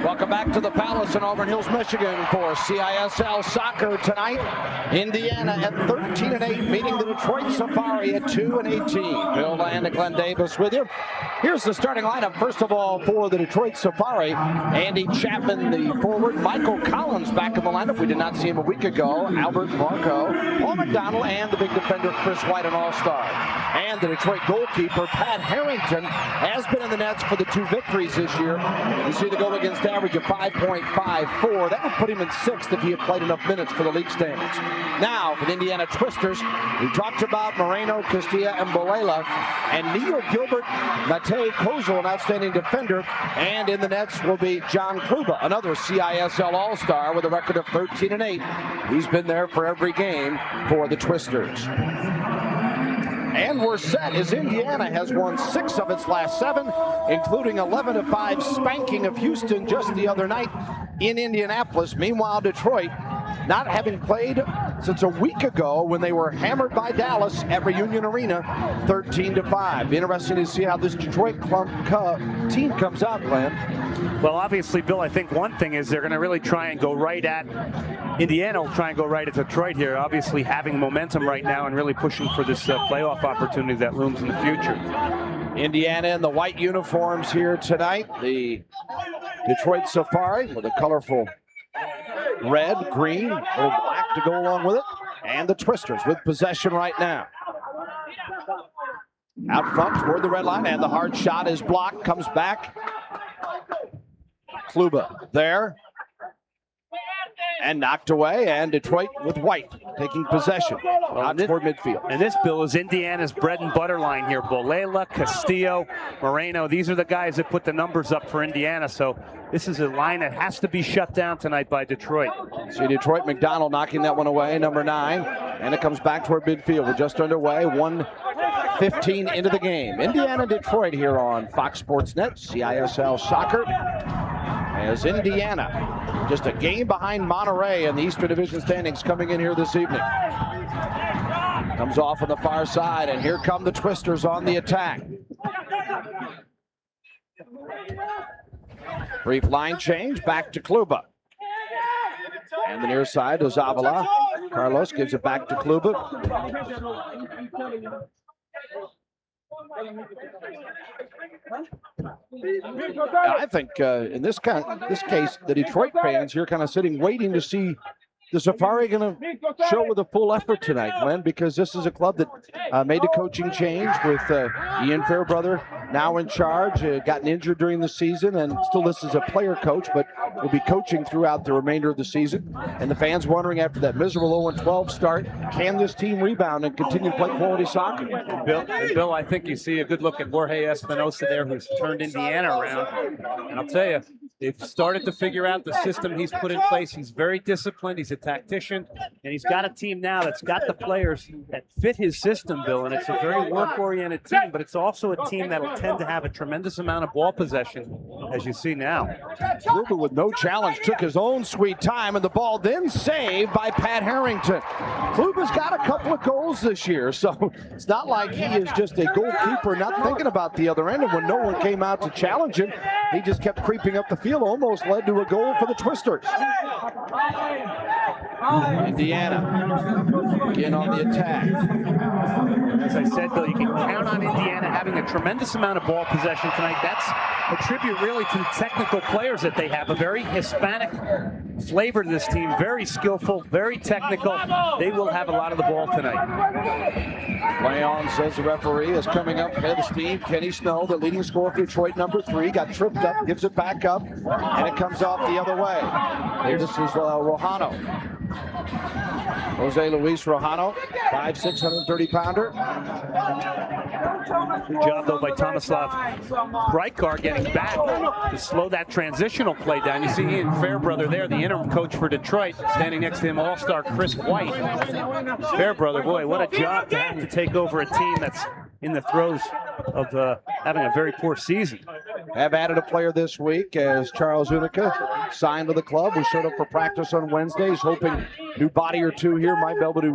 Welcome back to the Palace in Auburn Hills, Michigan for CISL Soccer tonight. Indiana at 13-8, meeting the Detroit Safary at 2-18. Bill Land and Glenn Davis with you. Here's the starting lineup. First of all, for the Detroit Safary, Andy Chapman, the forward. Michael Collins back in the lineup. We did not see him a week ago. Albert Marco, Paul McDonald, and the big defender Chris White, an all-star. And the Detroit goalkeeper, Pat Harrington, has been in the nets for the 2 victories this year. You see the goal against average of 5.54. That would put him in 6th if he had played enough minutes for the league standings. Now, for the Indiana Twisters, we talked about Mirko Castillo and Bolela, and Neil Gilbert, Matej Kozol, an outstanding defender, and in the nets will be John Kluba, another CISL All-Star with a record of 13-8. He's been there for every game for the Twisters. And we're set as Indiana has won 6 of its last 7, including 11-5 spanking of Houston just the other night in Indianapolis. Meanwhile, Detroit, not having played since a week ago when they were hammered by Dallas at Reunion Arena, 13-5. Interesting to see how this Detroit team comes out, Glenn. Well, obviously, Bill, I think one thing is they're going to really try and go right at Indiana. Will try and go right at Detroit here, obviously having momentum right now and really pushing for this playoff opportunity that looms in the future. Indiana in the white uniforms here tonight. The Detroit Safari with a colorful red, green, a little black to go along with it. And the Twisters with possession right now. Out front toward the red line, and the hard shot is blocked, comes back. Kluba there. And knocked away, and Detroit with White taking possession out toward midfield. And this, Bill, is Indiana's bread and butter line here. Bolela, Castillo, Moreno, these are the guys that put the numbers up for Indiana. So this is a line that has to be shut down tonight by Detroit. See Detroit, McDonald knocking that one away, number 9. And it comes back toward midfield. We're just underway, 1:15 into the game. Indiana-Detroit here on Fox Sports Net, CISL Soccer. As Indiana, just a game behind Monterey in the Eastern Division standings, coming in here this evening. Comes off on the far side, and here come the Twisters on the attack. Brief line change, back to Kluba. And the near side to Zavala. Carlos gives it back to Kluba. I think in this case, the Detroit fans here kind of sitting waiting to see the Safari going to show with a full effort tonight, Glenn, because this is a club that made a coaching change with Ian Fairbrother now in charge, gotten injured during the season, and still this is a player coach, but will be coaching throughout the remainder of the season. And the fans wondering after that miserable 0-12 start, can this team rebound and continue to play quality soccer? Bill, I think you see a good look at Jorge Espinosa there, who's turned Indiana around. And I'll tell you, they've started to figure out the system he's put in place. He's very disciplined. He's a tactician. And he's got a team now that's got the players that fit his system, Bill. And it's a very work-oriented team, but it's also a team that will tend to have a tremendous amount of ball possession, as you see now. Kluba with no challenge took his own sweet time, and the ball then saved by Pat Harrington. Kluba's got a couple of goals this year, so it's not like he is just a goalkeeper not thinking about the other end. And when no one came out to challenge him, he just kept creeping up the field, almost led to a goal for the Twisters. Indiana again on the attack. As I said, Bill, you can count on Indiana having a tremendous amount of ball possession tonight. That's a tribute really to the technical players that they have. A very Hispanic flavor to this team, very skillful, very technical. They will have a lot of the ball tonight. Play on, says the referee, is coming up head of steam. Kenny Snow, the leading scorer for Detroit, number 3, got tripped up, gives it back up, and it comes off the other way. This is Rojano. Jose Luis Rojano, 5'6", 130-pounder. Good job, though, by Tomislav Brightgar getting back to slow that transitional play down. You see Ian Fairbrother there, the interim coach for Detroit, standing next to him, all-star Chris White. Fairbrother, boy, what a job to have to take over a team that's in the throes of having a very poor season. have added a player this week as Charles Unica signed to the club. We showed up for practice on Wednesdays, hoping new body or two here might be able to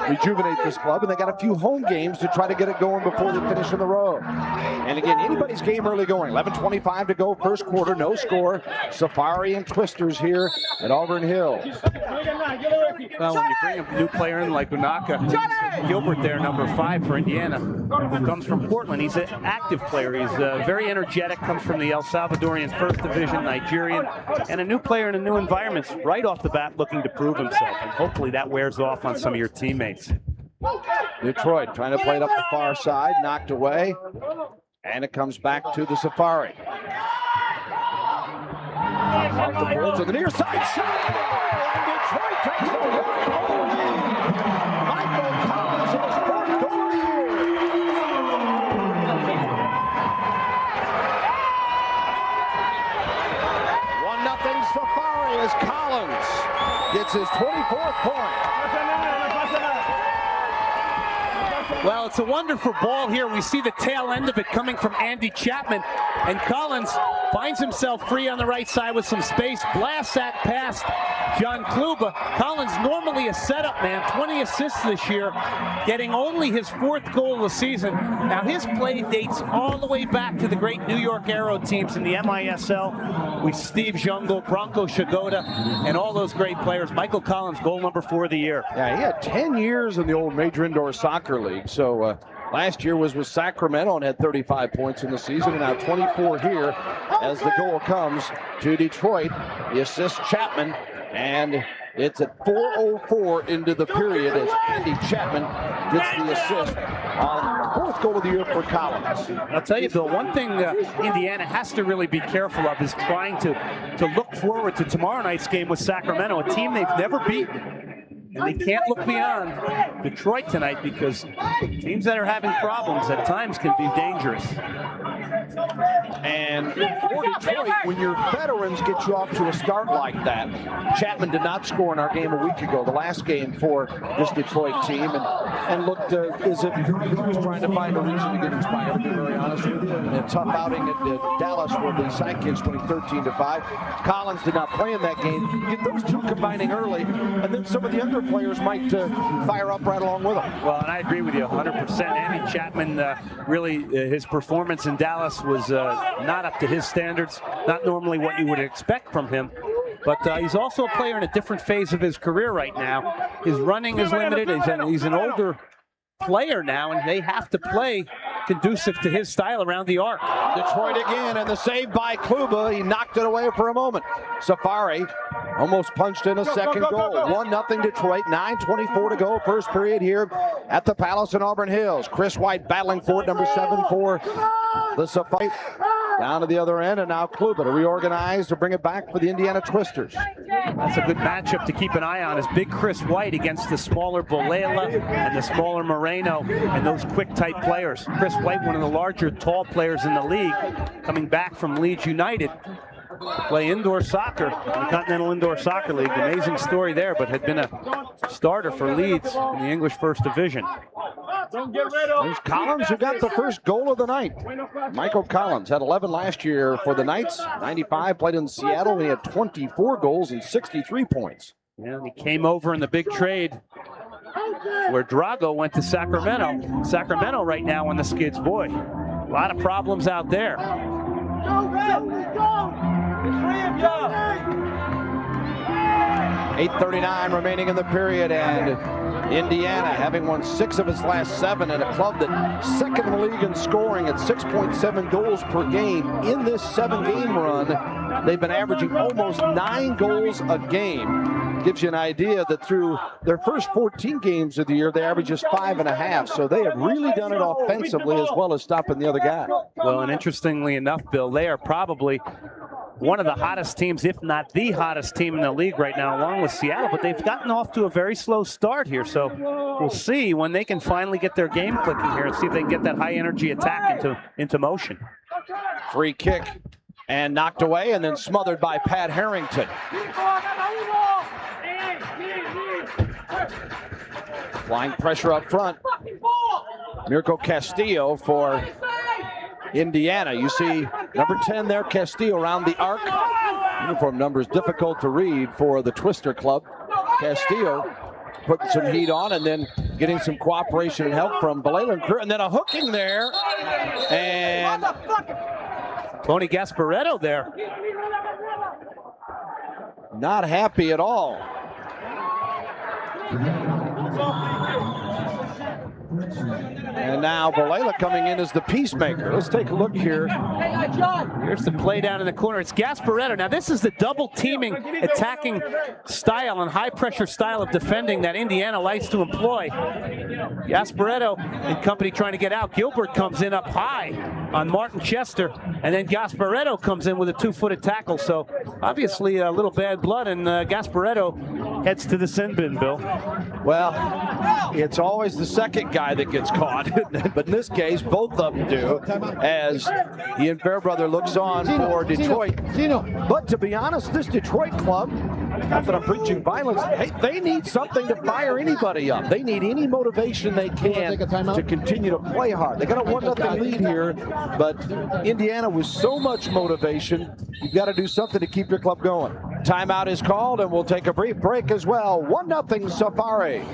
rejuvenate this club. And they got a few home games to try to get it going before they finish on the road. And again, anybody's game early going. 11:25 to go, first quarter, no score. Safary and Twisters here at Auburn Hills. Well, when you bring a new player in like Unaka, Gilbert there, number 5 for Indiana, who comes from Portland. He's an active player. He's very energetic, comes from the El Salvadorian First Division, Nigerian, and a new player in a new environment right off the bat looking to prove himself. And hopefully that wears off on some of your teammates. Detroit trying to play it up the far side, knocked away, and it comes back to the Safary. Off the board to the near side shot, and Detroit takes a one. Michael Collins in his fourth goal of the year. 1-0 Safary as Collins gets his 24th point. Well, it's a wonderful ball here. We see the tail end of it coming from Andy Chapman, and Collins finds himself free on the right side with some space, blasts that past John Kluba. Collins, normally a setup man, 20 assists this year, getting only his 4th goal of the season. Now his play dates all the way back to the great New York Arrow teams in the MISL with Steve Jungle, Bronco Shagoda, and all those great players. Michael Collins, goal number 4 of the year. Yeah, he had 10 years in the old Major Indoor Soccer League. So last year was with Sacramento and had 35 points in the season, and now 24 here as the goal comes to Detroit. The assist Chapman, and it's at 4:04 into the period as Andy Chapman gets the assist on the 4th goal of the year for Collins. I'll tell you, Bill, one thing Indiana has to really be careful of is trying to look forward to tomorrow night's game with Sacramento, a team they've never beaten. And they can't look beyond Detroit tonight because teams that are having problems at times can be dangerous. And for Detroit, when your veterans get you off to a start like that, Chapman did not score in our game a week ago, the last game for this Detroit team, and looked as if he was trying to find a reason to get inspired, to be very honest with you. And a tough outing at Dallas where the Sidekicks winning 13-5. Collins did not play in that game. You get those two combining early, and then some of the other players might fire up right along with them. Well, and I agree with you 100%. Andy Chapman, really, his performance in Dallas was not up to his standards, not normally what you would expect from him. But he's also a player in a different phase of his career right now. His running is limited. He's an older player now, and they have to play conducive to his style around the arc. Detroit again, and the save by Kluba. He knocked it away for a moment. Safary almost punched in a second goal. 1-0 Detroit, 9:24 to go, first period here at the Palace in Auburn Hills. Chris White battling for it, number 7 for the Safary. Down to the other end, and now Kluba to reorganize to bring it back for the Indiana Twisters. That's a good matchup to keep an eye on, is big Chris White against the smaller Bolela and the smaller Moreno and those quick type players. Chris White, one of the larger tall players in the league, coming back from Leeds United to play indoor soccer in the Continental Indoor Soccer League. Amazing story there, but had been a starter for Leeds in the English First Division. There's Collins, who got the first goal of the night. Michael Collins had 11 last year for the Knights. 95, played in Seattle. He had 24 goals and 63 points. Yeah, he came over in the big trade where Drago went to Sacramento. Sacramento right now on the skids. Boy, a lot of problems out there. 8:39 remaining in the period, and Indiana, having won 6 of its last 7, and a club that second in the league in scoring at 6.7 goals per game in this 7-game run. They've been averaging almost 9 goals a game. Gives you an idea that through their first 14 games of the year, they average just 5.5. So they have really done it offensively as well as stopping the other guy. Well, and interestingly enough, Bill, they are probably one of the hottest teams, if not the hottest team in the league right now, along with Seattle, but they've gotten off to a very slow start here. So we'll see when they can finally get their game clicking here and see if they can get that high energy attack into motion. Free kick and knocked away and then smothered by Pat Harrington. Applying pressure up front. Mirko Castillo for Indiana. You see Number 10 there, Castillo around the arc. Uniform number is difficult to read for the Twister Club. Castillo putting some heat on and then getting some cooperation and help from Balela and crew. And then a hooking there. And Tony Gasparetto there. Not happy at all. And now Balela coming in as the peacemaker. Let's take a look here. Here's the play down in the corner. It's Gasparetto. Now this is the double teaming attacking style and high pressure style of defending that Indiana likes to employ. Gasparetto and company trying to get out. Gilbert comes in up high on Martin Chester, and then Gasparetto comes in with a 2-footed tackle. So obviously a little bad blood, and Gasparetto heads to the sin bin, Bill. Well, it's always the second guy that gets caught, but in this case, both of them do, as Ian Fairbrother looks on for Detroit. But to be honest, this Detroit club, not that I'm preaching violence, they need something to fire anybody up. They need any motivation they can to continue to play hard. They got a 1-0 lead here, but Indiana with so much motivation, you've got to do something to keep your club going. Timeout is called, and we'll take a brief break as well. 1-0 Safary.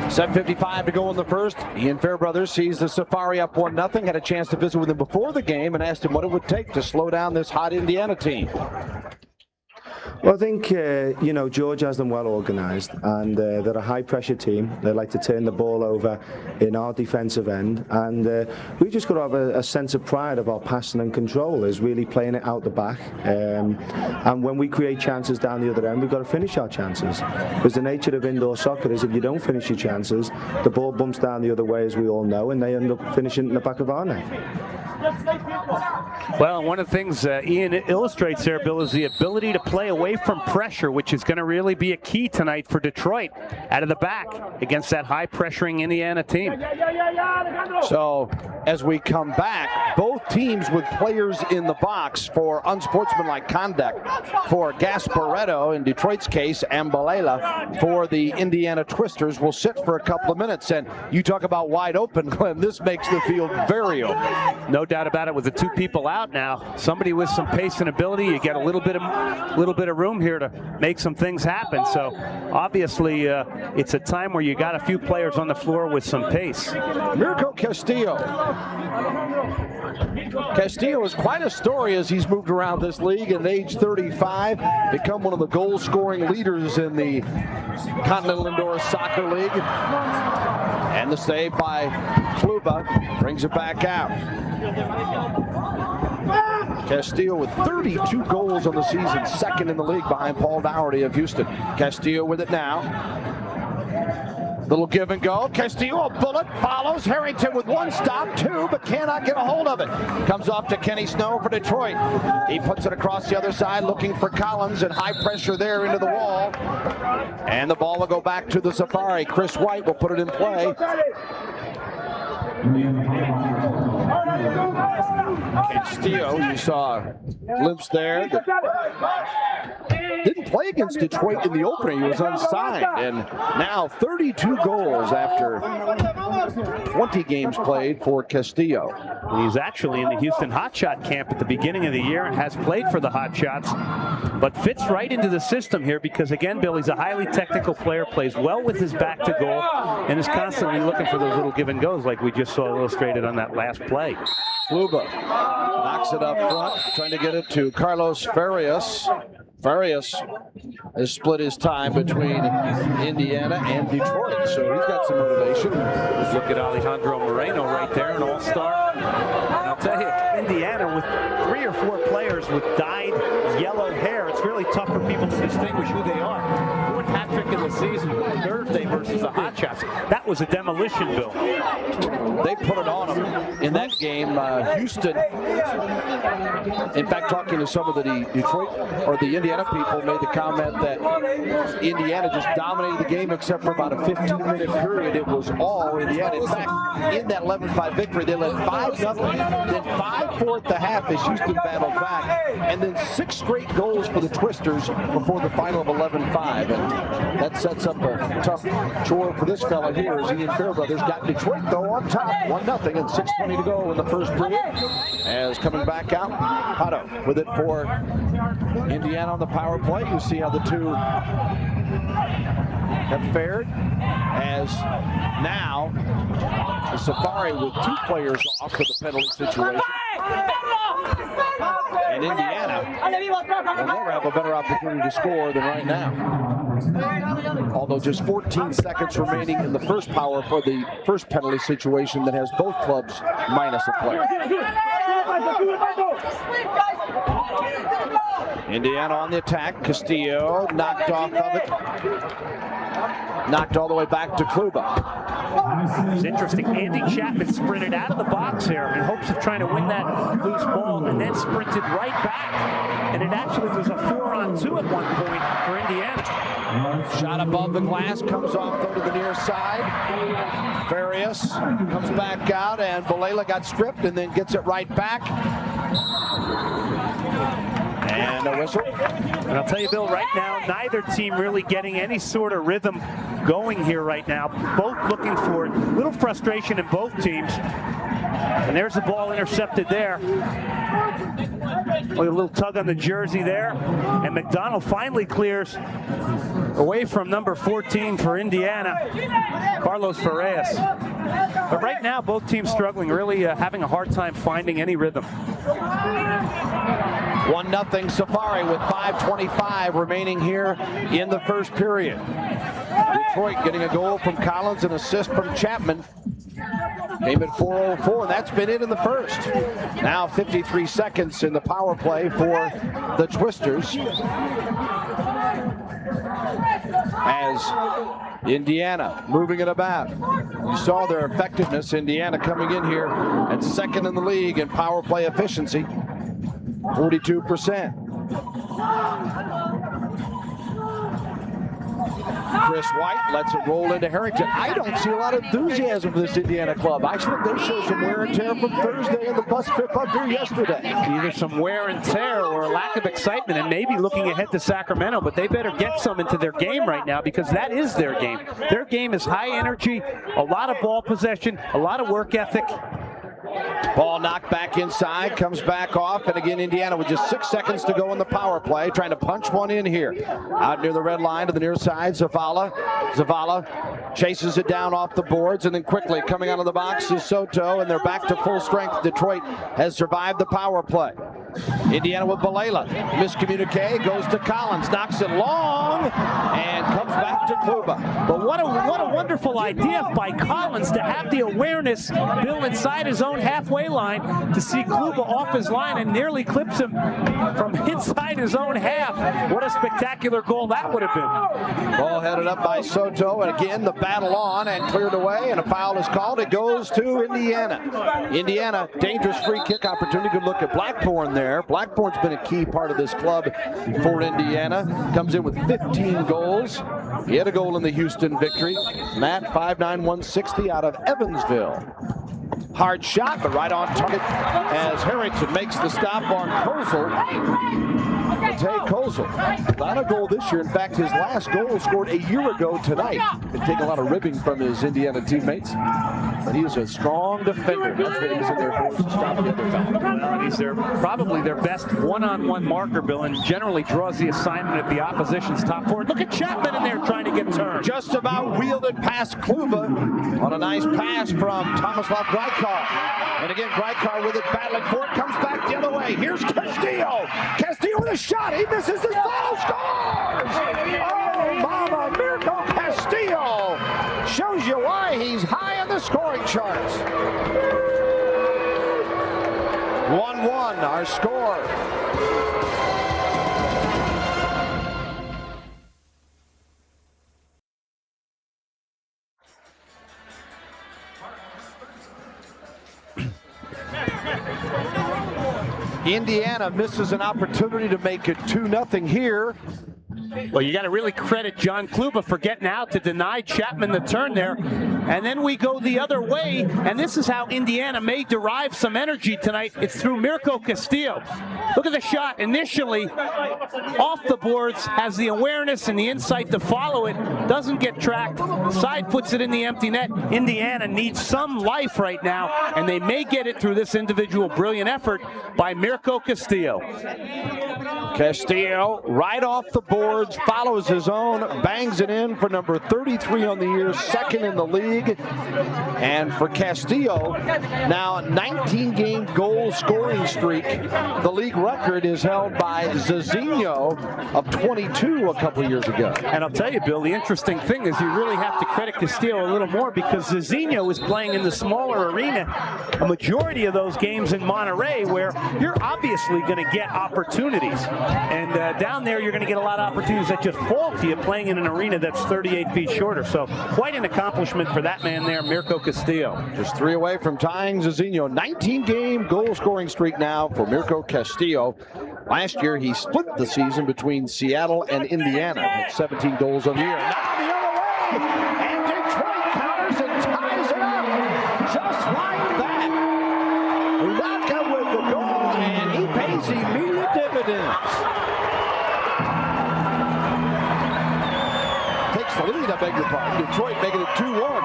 $7:55 to go in the first. Ian Fairbrother sees the Safari up 1-0. Had a chance to visit with him before the game and asked him what it would take to slow down this hot Indiana team. Well, I think, you know, George has them well organised, and they're a high-pressure team. They like to turn the ball over in our defensive end, and we've just got to have a sense of pride of our passing and control, is really playing it out the back. And when we create chances down the other end, we've got to finish our chances. Because the nature of indoor soccer is if you don't finish your chances, the ball bumps down the other way, as we all know, and they end up finishing in the back of our net. Well, one of the things Ian illustrates there, Bill, is the ability to play away from pressure, which is going to really be a key tonight for Detroit out of the back against that high-pressuring Indiana team. So as we come back, both teams with players in the box for unsportsmanlike conduct for Gasparetto in Detroit's case, and Balela for the Indiana Twisters will sit for a couple of minutes. And you talk about wide open, Glenn, this makes the field very open. No doubt about it. With the two people out now, somebody with some pace and ability, you get a little bit of room here to make some things happen. So obviously it's a time where you got a few players on the floor with some pace. Mirko Castillo. Castillo is quite a story as he's moved around this league, and at age 35, become one of the goal-scoring leaders in the Continental Indoor Soccer League. And the save by Kluba brings it back out. Castillo with 32 goals on the season, second in the league behind Paul Dougherty of Houston. Castillo with it now. Little give and go. Castillo, a bullet, follows. Harrington with one stop, two, but cannot get a hold of it. Comes off to Kenny Snow for Detroit. He puts it across the other side, looking for Collins, and high pressure there into the wall. And the ball will go back to the Safari. Chris White will put it in play. Castillo, you saw a glimpse there. Didn't play against Detroit in the opener. He was unsigned. And now 32 goals after 20 games played for Castillo. He's actually in the Houston Hotshot camp at the beginning of the year and has played for the Hotshots, but fits right into the system here because, again, Bill, he's a highly technical player, plays well with his back to goal, and is constantly looking for those little give and goes like we just saw illustrated on that last play. Kluba knocks it up front, trying to get it to Carlos Farias. Farias has split his time between Indiana and Detroit, so he's got some motivation. Let's look at Alejandro Moreno right there, an all-star. And I'll tell you, Indiana with 3 or 4 players with dyed yellow hair, it's really tough for people to distinguish who they are. Fourth hat trick in the season, Thursday versus the Hot Shots. That was a demolition, Bill. They put it on them in that game. Houston, in fact, talking to some of the Detroit or the Indiana people, made the comment that Indiana just dominated the game except for about a 15-minute period. It was all Indiana. In fact, in that 11-5 victory, they led 5-0, then 5-4 at the half as Houston battled back, and then 6 straight goals for the Twisters before the final of 11-5. And that sets up a tough chore for this fella here as Ian Fairbrother's got Detroit, though, on top, 1-0, and 6:20 to go in the first period. As coming back out, Pato with it for Indiana on the power play. You see how the two have fared, as now the Safary with 2 players off for the penalty situation. And Indiana will never have a better opportunity to score than right now. Although just 14 seconds remaining in the first power for the first penalty situation that has both clubs minus a player. Indiana on the attack. Castillo knocked off of it. Knocked all the way back to Kluba. It's interesting. Andy Chapman sprinted out of the box here in hopes of trying to win that loose ball, and then sprinted right back. And it actually was a 4-on-2 at one point for Indiana. Shot above the glass, comes off though to the near side. Farias comes back out, and Balela got stripped and then gets it right back. And a whistle. And I'll tell you, Bill, right now, neither team really getting any sort of rhythm going here right now. Both looking for a little frustration in both teams. And there's the ball intercepted there. A little tug on the jersey there. And McDonald finally clears away from number 14 for Indiana, Carlos Farias. But right now, both teams struggling, really having a hard time finding any rhythm. 1-0 Safary with 5:25 remaining here in the first period. Detroit getting a goal from Collins, an assist from Chapman. Came at 4:04, and that's been it in the first. Now 53 seconds in the power play for the Twisters, as Indiana moving it about. You saw their effectiveness. Indiana coming in here at second in the league in power play efficiency, 42%. Chris White lets it roll into Harrington. I don't see a lot of enthusiasm for this Indiana club. I think they showed some wear and tear from Thursday and the bus trip up here yesterday. Either some wear and tear or a lack of excitement, and maybe looking ahead to Sacramento, but they better get some into their game right now, because that is their game. Their game is high energy, a lot of ball possession, a lot of work ethic. Ball knocked back inside, comes back off, and again Indiana with just 6 seconds to go in the power play, trying to punch one in here. Out near the red line to the near side, Zavala chases it down off the boards, and then quickly coming out of the box is Soto, and they're back to full strength. Detroit has survived the power play. Indiana with Balela. Miscommunique, goes to Collins, knocks it long, and comes back to Kluba. But what a wonderful idea by Collins to have the awareness, Bill, inside his own halfway line, to see Kluba off his line and nearly clips him from inside his own half. What a spectacular goal that would have been. Ball headed up by Soto, and again the battle on, and cleared away, and a foul is called. It goes to Indiana. Indiana, dangerous free kick opportunity. Good look at Blackburn there. Blackburn's been a key part of this club for Indiana. Comes in with 15 goals. He had a goal in the Houston victory. Matt, 5'9", 160 out of Evansville. Hard shot, but right on target as Harrington makes the stop on Kozel. Tay Kozel, not a goal this year. In fact, his last goal scored a year ago tonight. Been taking a lot of ribbing from his Indiana teammates, but he is a strong defender. That's what he's in there for, to stop the other fellow. Well, he's probably their best one-on-one marker, Bill, and generally draws the assignment at the opposition's top forward. Look at Chapman in there trying to get turned. Just about wheeled it past Kluba on a nice pass from Tomislav Grajkar. And again, Grajkar with it, battling for it, comes back the other way. Here's Castillo. Castillo with a shot. He misses his foul, scores! Oh, mama, Mirko Castillo shows you why he's high on the scoring charts. 1-1, our score. Indiana misses an opportunity to make it 2-0 here. Well, you got to really credit John Kluba for getting out to deny Chapman the turn there. And then we go the other way, and this is how Indiana may derive some energy tonight. It's through Mirko Castillo. Look at the shot. Initially, off the boards, has the awareness and the insight to follow it. Doesn't get tracked. Side puts it in the empty net. Indiana needs some life right now, and they may get it through this individual brilliant effort by Mirko Castillo. Castillo, right off the boards, follows his own, bangs it in for number 33 on the year, second in the league. And for Castillo, now a 19-game goal scoring streak. The league record is held by Zizinho of 22 a couple years ago. And I'll tell you, Bill, the interesting thing is you really have to credit Castillo a little more because Zizinho is playing in the smaller arena a majority of those games in Monterey, where you're obviously going to get opportunities. And down there, you're going to get a lot of opportunities that just fall to you playing in an arena that's 38 feet shorter. So quite an accomplishment for that man there, Mirko Castillo. Just 3 away from tying Zizinho. 19-game goal scoring streak now for Mirko Castillo. Last year, he split the season between Seattle and Indiana with 17 goals on the year. Now the other way, and Detroit counters and ties it up just like that. Udaka with the goal, and he pays immediate dividends. Takes the lead, I beg your pardon. Detroit making it 2-1.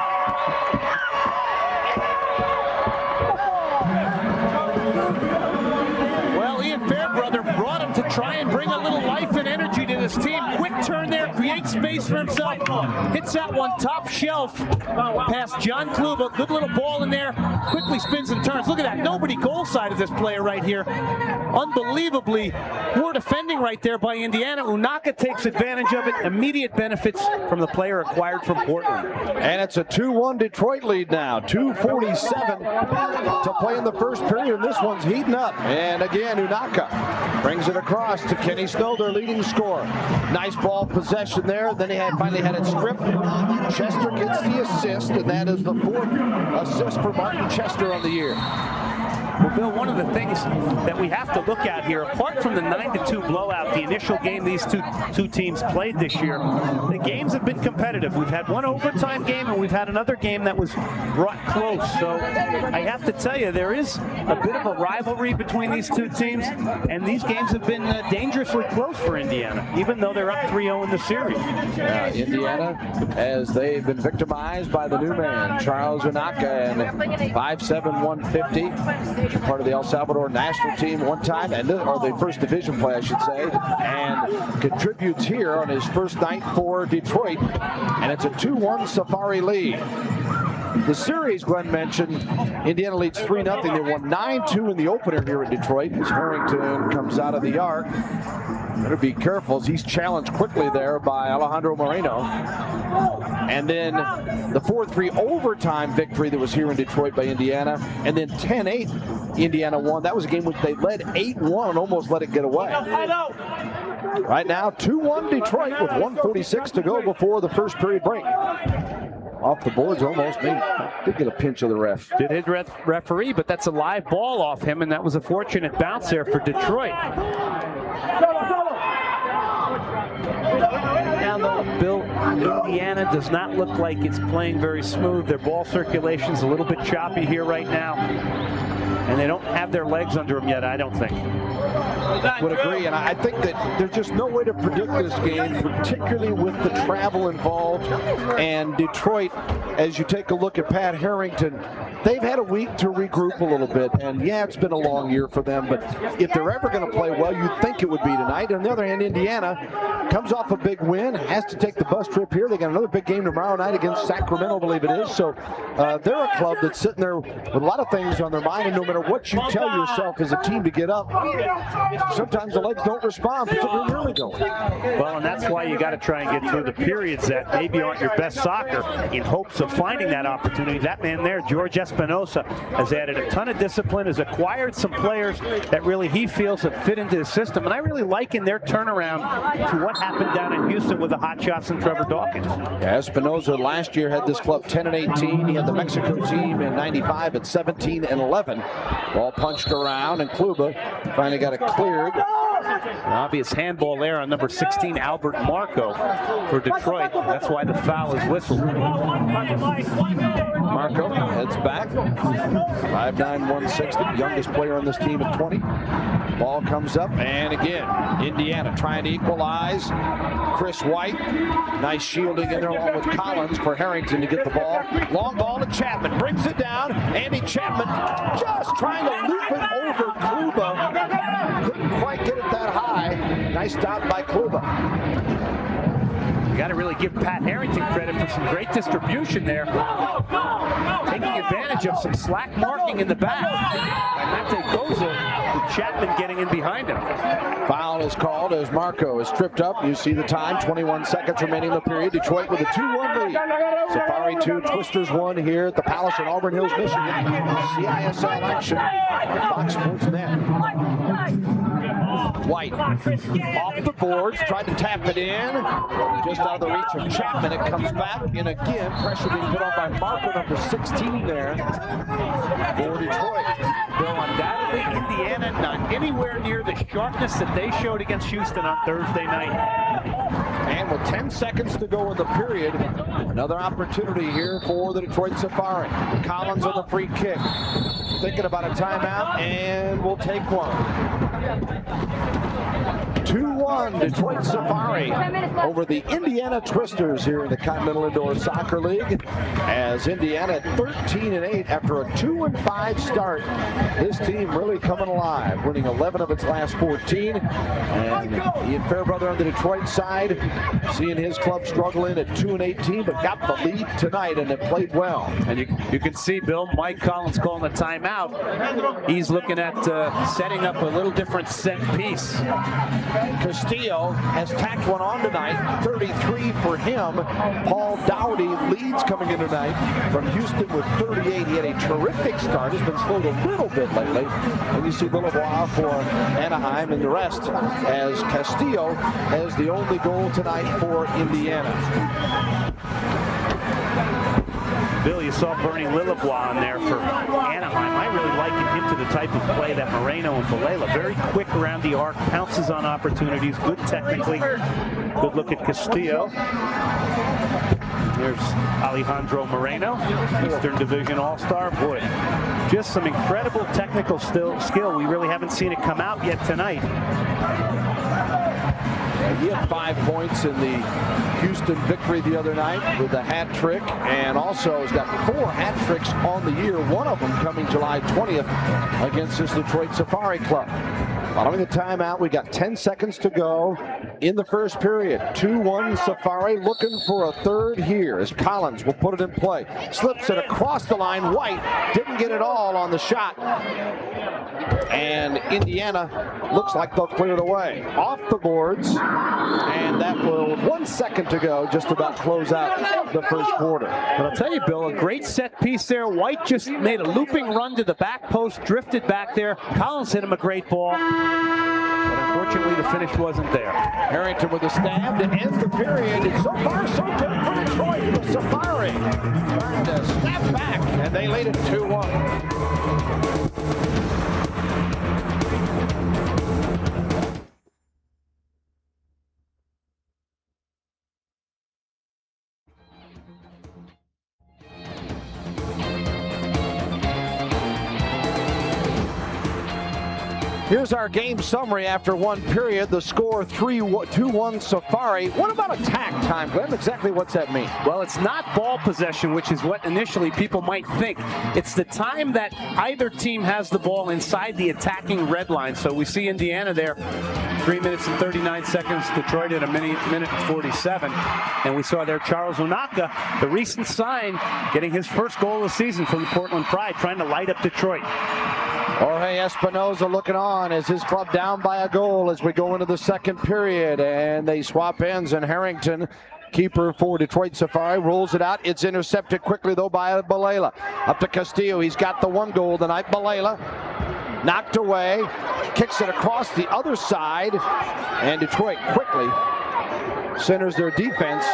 Brought him to try and bring a little life and energy to this team. Quick turn there, creates space for himself. Hits that one top shelf past John Kluba. Good little ball in there. Quickly spins and turns. Look at that. Nobody goal side of this player right here. Unbelievably poor defending right there by Indiana. Unaka takes advantage of it. Immediate benefits from the player acquired from Portland. And it's a 2-1 Detroit lead now. 2:47 to play in the first period. And this one's heating up. And again, Unaka brings it across to Kenny Snow, their leading scorer. Nice ball possession there. Then he finally had it stripped. Chester gets the assist, and that is the 4th assist for Martin Chester on the year. Well, Bill, one of the things that we have to look at here, apart from the 9-2 blowout, the initial game these two teams played this year, the games have been competitive. We've had one overtime game, and we've had another game that was brought close. So I have to tell you, there is a bit of a rivalry between these two teams, and these games have been dangerously close for Indiana, even though they're up 3-0 in the series. Yeah, Indiana, as they've been victimized by the new man, Charles Unaka, and 5'7", 150. Part of the El Salvador national team one time, or the first division play, I should say, and contributes here on his first night for Detroit, and it's a 2-1 Safary lead. The series, Glenn mentioned, Indiana leads 3-0. They won 9-2 in the opener here in Detroit as Harrington comes out of the arc. Better be careful as he's challenged quickly there by Alejandro Moreno. And then the 4-3 overtime victory that was here in Detroit by Indiana. And then 10-8 Indiana won. That was a game which they led 8-1 and almost let it get away. Right now, 2-1 Detroit with 1:46 to go before the first period break. Off the boards almost. Maybe did get a pinch of the ref. Did hit referee, but that's a live ball off him, and that was a fortunate bounce there for Detroit. Now, though, Bill, Indiana does not look like it's playing very smooth. Their ball circulation's a little bit choppy here right now, and they don't have their legs under them yet, I don't think. Would agree, and I think that there's just no way to predict this game, particularly with the travel involved. And Detroit, as you take a look at Pat Harrington, they've had a week to regroup a little bit. And yeah, it's been a long year for them, but if they're ever going to play well, you'd think it would be tonight. On the other hand, Indiana comes off a big win, has to take the bus trip here. They got another big game tomorrow night against Sacramento, I believe it is. So they're a club that's sitting there with a lot of things on their mind, and no matter what you tell yourself as a team to get up, sometimes the legs don't respond, particularly early going. Well, and that's why you got to try and get through the periods that maybe aren't your best soccer in hopes of finding that opportunity. That man there, George Espinosa, has added a ton of discipline, has acquired some players that really he feels have fit into his system. And I really liken their turnaround to what happened down in Houston with the Hotshots and Trevor Dawkins. Yeah, Espinosa last year had this club 10-18. He had the Mexico team in 95 at 17-11. Ball punched around, and Kluba finally got it cleared. An obvious handball there on number 16, Albert Marco, for Detroit. That's why the foul is whistled. Marco heads back. 5'9", 160, youngest player on this team at 20. Ball comes up, and again, Indiana trying to equalize. Chris White, nice shielding in there along with Collins for Harrington to get the ball. Long ball to Chapman, brings it down. Andy Chapman just trying to loop it over Kluba. Couldn't quite get it that high. Nice stop by Kluba. You got to really give Pat Harrington credit for some great distribution there. Taking advantage of some slack marking in the back by Mate Goza, with Chapman getting in behind him. Foul is called as Marco is tripped up. You see the time, 21 seconds remaining in the period. Detroit with a 2-1 lead. Safary 2, Twisters 1 here at the Palace of Auburn Hills, Michigan. CISL action. Fox Sports Net. White off the boards, tried to tap it in. Just out of the reach of Chapman, it comes back. And again, pressure being put on by Marco, number 16 there for Detroit. Though undoubtedly Indiana not anywhere near the sharpness that they showed against Houston on Thursday night. And with 10 seconds to go in the period, another opportunity here for the Detroit Safari. Collins on the free kick. Thinking about a timeout, and we'll take one. 2-1 Detroit Safari over the Indiana Twisters here in the Continental Indoor Soccer League. As Indiana at 13-8 after a 2-5 start. This team really coming alive, winning 11 of its last 14. And Ian Fairbrother on the Detroit side, seeing his club struggling at 2-18, but got the lead tonight and it played well. And you can see, Bill, Mike Collins calling the timeout. He's looking at setting up a little different set piece. Castillo has tacked one on tonight, 33 for him. Paul Dowdy leads coming in tonight from Houston with 38. He had a terrific start, has been slowed a little bit lately. And you see Villavois for Anaheim and the rest, as Castillo has the only goal tonight for Indiana. Bill, you saw Bernie Lillebois on there for Anaheim. I really liken him to the type of play that Moreno and Valela. Very quick around the arc, pounces on opportunities, good technically. Good look at Castillo. There's Alejandro Moreno, Eastern Division All-Star. Boy, just some incredible technical skill. We really haven't seen it come out yet tonight. He had 5 points in the Houston victory the other night with a hat trick, and also has got 4 hat tricks on the year, one of them coming July 20th against this Detroit Safari club. Following the timeout, we got 10 seconds to go in the first period. 2-1 Safari, looking for a third here as Collins will put it in play. Slips it across the line. White didn't get it all on the shot. And Indiana looks like they'll clear it away. Off the boards, and that will, 1 second to go, just about close out the first quarter. But I'll tell you, Bill, a great set piece there. White just made a looping run to the back post, drifted back there. Collins hit him a great ball, but unfortunately the finish wasn't there. Harrington with a stab to end the period. And so far, so good for Detroit. The Safari trying to snap back, and they lead it 2-1. Here's our game summary after one period. The score 2-1 Safari. What about attack time, Glenn? Exactly what's that mean? Well, it's not ball possession, which is what initially people might think. It's the time that either team has the ball inside the attacking red line. So we see Indiana there, 3 minutes and 39 seconds. Detroit at a minute and 47. And we saw there Charles Onaka, the recent sign, getting his first goal of the season from the Portland Pride, trying to light up Detroit. Jorge Espinoza looking on as his club down by a goal as we go into the second period, and they swap ends, and Harrington, keeper for Detroit Safari, rolls it out. It's intercepted quickly though by Balela. Up to Castillo. He's got the one goal tonight. Balela knocked away, kicks it across the other side, and Detroit quickly centers their defense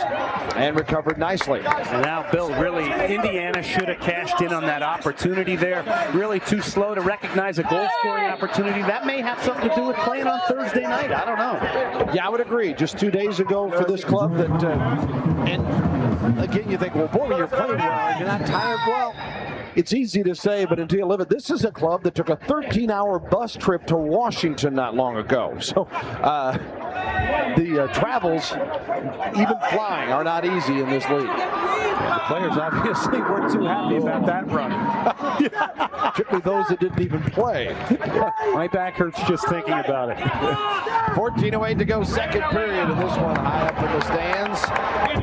and recovered nicely. And now, Bill, really, Indiana should have cashed in on that opportunity there. Really too slow to recognize a goal-scoring opportunity. That may have something to do with playing on Thursday night. I don't know. Yeah, I would agree. Just 2 days ago for this club that, and again, you think, well, boy, you're playing well, you're not tired. Well, it's easy to say, but until you live it, this is a club that took a 13-hour bus trip to Washington not long ago. So the travels, even flying, are not easy in this league. The players obviously weren't too happy about that run. Yeah, particularly those that didn't even play. My back hurts just thinking about it. 14:08 to go, second period, and this one high up in the stands.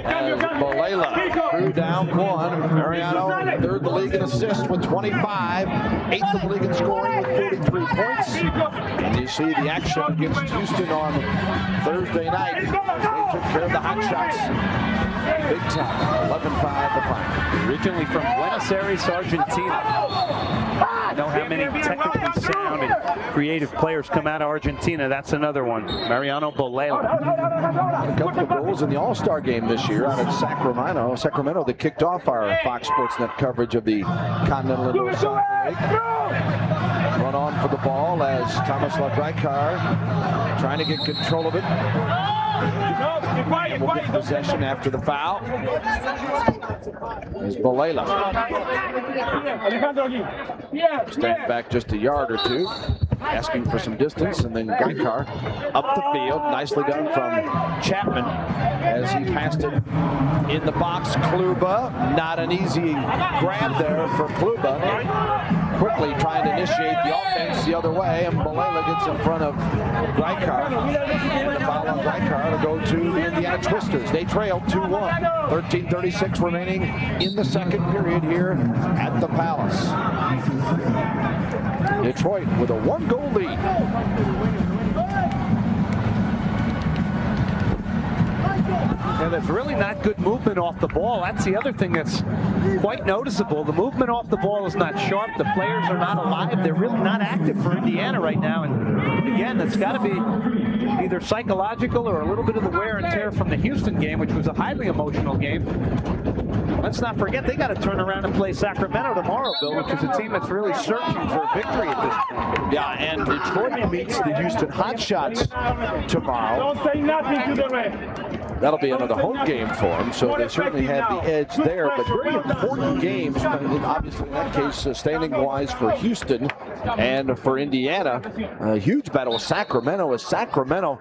As Balela drew down one. Mariano, third in the league in assists with 25, eighth in the league in scoring with 43 points. And you see the action against Houston on Thursday night. They took care of the hot shots big time. 11-5 the final. Originally from Buenos Aires, Argentina. I know how many technically sound and creative players come out of Argentina. That's another one. Mariano Balela. A couple of goals in the All-Star game this year out of Sacramento that kicked off our Fox Sports Net coverage of the Continental Indoor Soccer League. Run on for the ball as Thomas Ladrikar trying to get control of it. And we'll get possession after the foul. There's Balela. Stand back just a yard or two, asking for some distance, and then Gaikar up the field. Nicely done from Chapman as he passed it in the box. Kluba, not an easy grab there for Kluba. Quickly trying to initiate the offense the other way, and Balela gets in front of Gaikar. And the foul on Gaikar to go to the Indiana Twisters. They trail 2-1. 13:36 remaining in the second period here at the Palace. Detroit with a one-goal lead. And there's really not good movement off the ball. That's the other thing that's quite noticeable. The movement off the ball is not sharp. The players are not alive. They're really not active for Indiana right now. And again, that's got to be either psychological or a little bit of the wear and tear from the Houston game, which was a highly emotional game. Let's not forget they got to turn around and play Sacramento tomorrow, Bill, which is a team that's really searching for a victory at this point. Yeah, and Detroit meets the Houston Hotshots tomorrow. Don't say nothing to the ref. That'll be another home game for them, so they certainly have the edge there. But very important games, obviously in that case, standing-wise for Houston and for Indiana. A huge battle with Sacramento. As Sacramento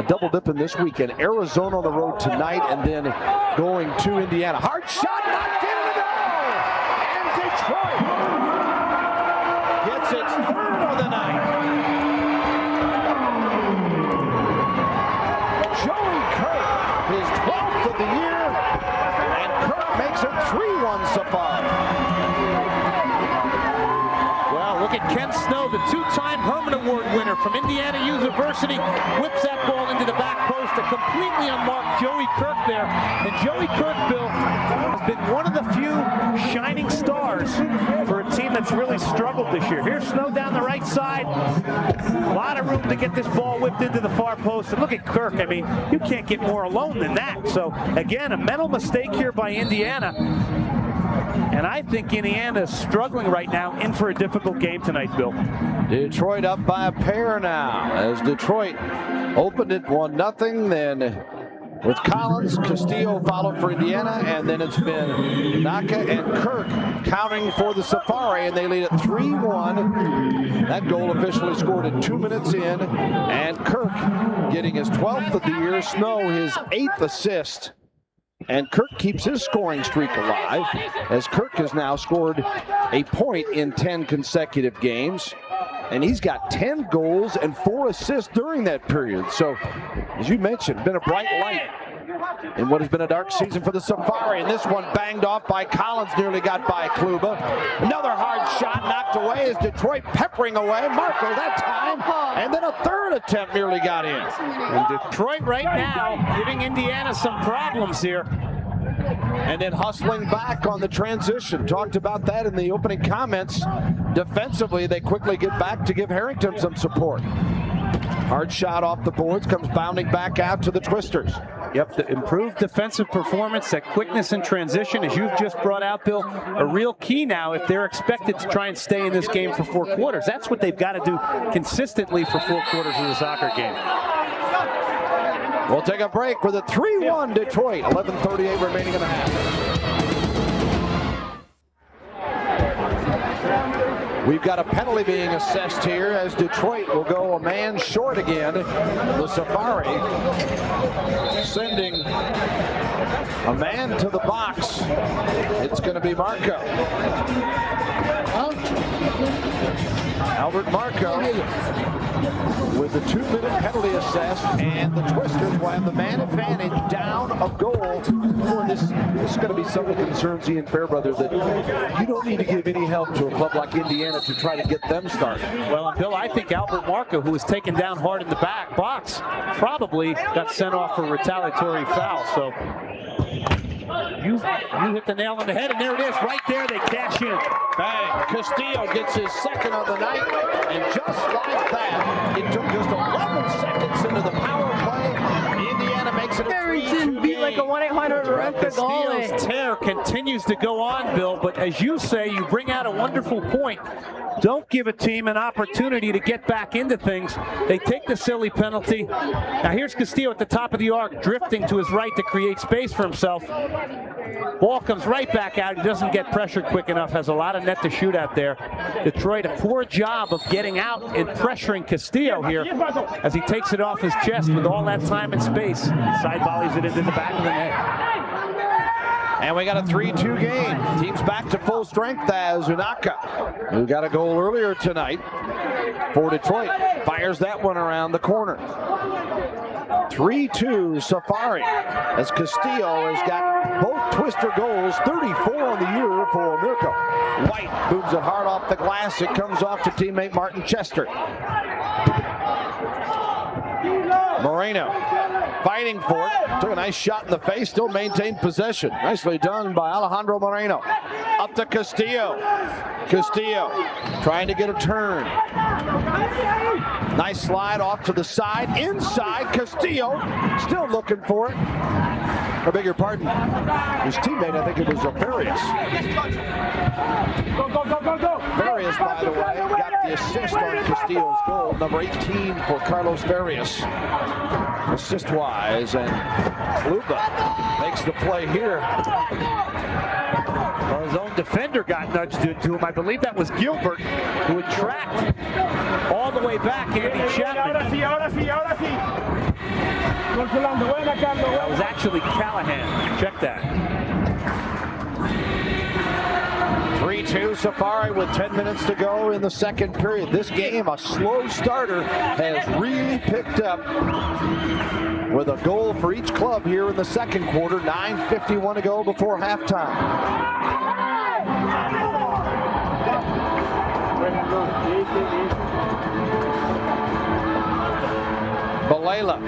double dipping this weekend. Arizona on the road tonight, and then going to Indiana. Hard shot, knocked in the goal! And Detroit gets its third of the night. Joey Kirk, his 12th of the year, and Kirk makes it 3-1 Safari. Well, look at Ken Snow, the two-time Herman Award winner from Indiana University, whips that ball into the back post, a completely unmarked Joey Kirk there. And Joey Kirk, Bill, has been one of the few shining stars for a team that's really struggled this year. Here's Snow down the right side. A lot of room to get this ball whipped into the far post. And look at Kirk. I mean, you can't get more alone than that. So, again, a mental mistake here by Indiana. And I think Indiana is struggling right now, in for a difficult game tonight, Bill. Detroit up by a pair now as Detroit opened it 1-0. Then with Collins, Castillo followed for Indiana, and then it's been Naka and Kirk counting for the Safari, and they lead it 3-1. That goal officially scored at 2 minutes in, and Kirk getting his 12th of the year, Snow his 8th assist. And Kirk keeps his scoring streak alive, as Kirk has now scored a point in 10 consecutive games. And he's got 10 goals and 4 assists during that period. So, as you mentioned, been a bright light in what has been a dark season for the Safary. And this one banged off by Collins, nearly got by Kluba. Another hard shot knocked away as Detroit peppering away. Mirko that time, and then a third attempt nearly got in. And Detroit right now giving Indiana some problems here. And then hustling back on the transition. Talked about that in the opening comments. Defensively, they quickly get back to give Harrington some support. Hard shot off the boards, comes bounding back out to the Twisters. Yep, the improved defensive performance, that quickness in transition, as you've just brought out, Bill, a real key now if they're expected to try and stay in this game for 4 quarters. That's what they've got to do consistently for 4 quarters of the soccer game. We'll take a break with a 3-1 Detroit, 11:38 remaining in the half. We've got a penalty being assessed here as Detroit will go a man short again. The Safary sending a man to the box. It's going to be Mirko. Albert Mirko with the 2-minute penalty assessed, and the Twisters will have the man advantage down a goal. Boy, this is going to be something that concerns Ian Fairbrother, that you don't need to give any help to a club like Indiana to try to get them started. Well, and Bill, I think Albert Mirko, who was taken down hard in the back box, probably got sent off for a retaliatory foul. So you hit the nail on the head, and there it is, right there. They cash in. Bang! Castillo gets his second of the night, and just like that, it took just 11 seconds into the power play. Indiana makes it a 3-2 beat like a 1-800 Castillo's tear continues to go on, Bill, but as you say, you bring out a wonderful point. Don't give a team an opportunity to get back into things. They take the silly penalty. Now here's Castillo at the top of the arc, drifting to his right to create space for himself. Ball comes right back out. He doesn't get pressured quick enough. Has a lot of net to shoot out there. Detroit, a poor job of getting out and pressuring Castillo here as he takes it off his chest with all that time and space. Side volleys it into the back of the net. And we got a 3-2 game. Team's back to full strength as Unaka, who got a goal earlier tonight for Detroit, fires that one around the corner. 3-2 Safary as Castillo has got both Twister goals, 34 on the year for Mirko. White moves it hard off the glass. It comes off to teammate Martin Chester. Moreno fighting for it. Took a nice shot in the face, still maintained possession. Nicely done by Alejandro Moreno. Up to Castillo. Castillo trying to get a turn. Nice slide off to the side. Inside, Castillo still looking for it. I beg your pardon. His teammate, I think it was Farias. Farias, by the way, got the assist on Castillo's goal. Number 18 for Carlos Farias. Assist-wise, and Kluba makes the play here. Well, his own defender got nudged into him. I believe that was Gilbert, who had tracked all the way back Andy Chapman. That was actually Callahan. Check that. 3-2 Safary with 10 minutes to go in the second period. This game, a slow starter, has really picked up with a goal for each club here in the second quarter. 9:51 to go before halftime. Balela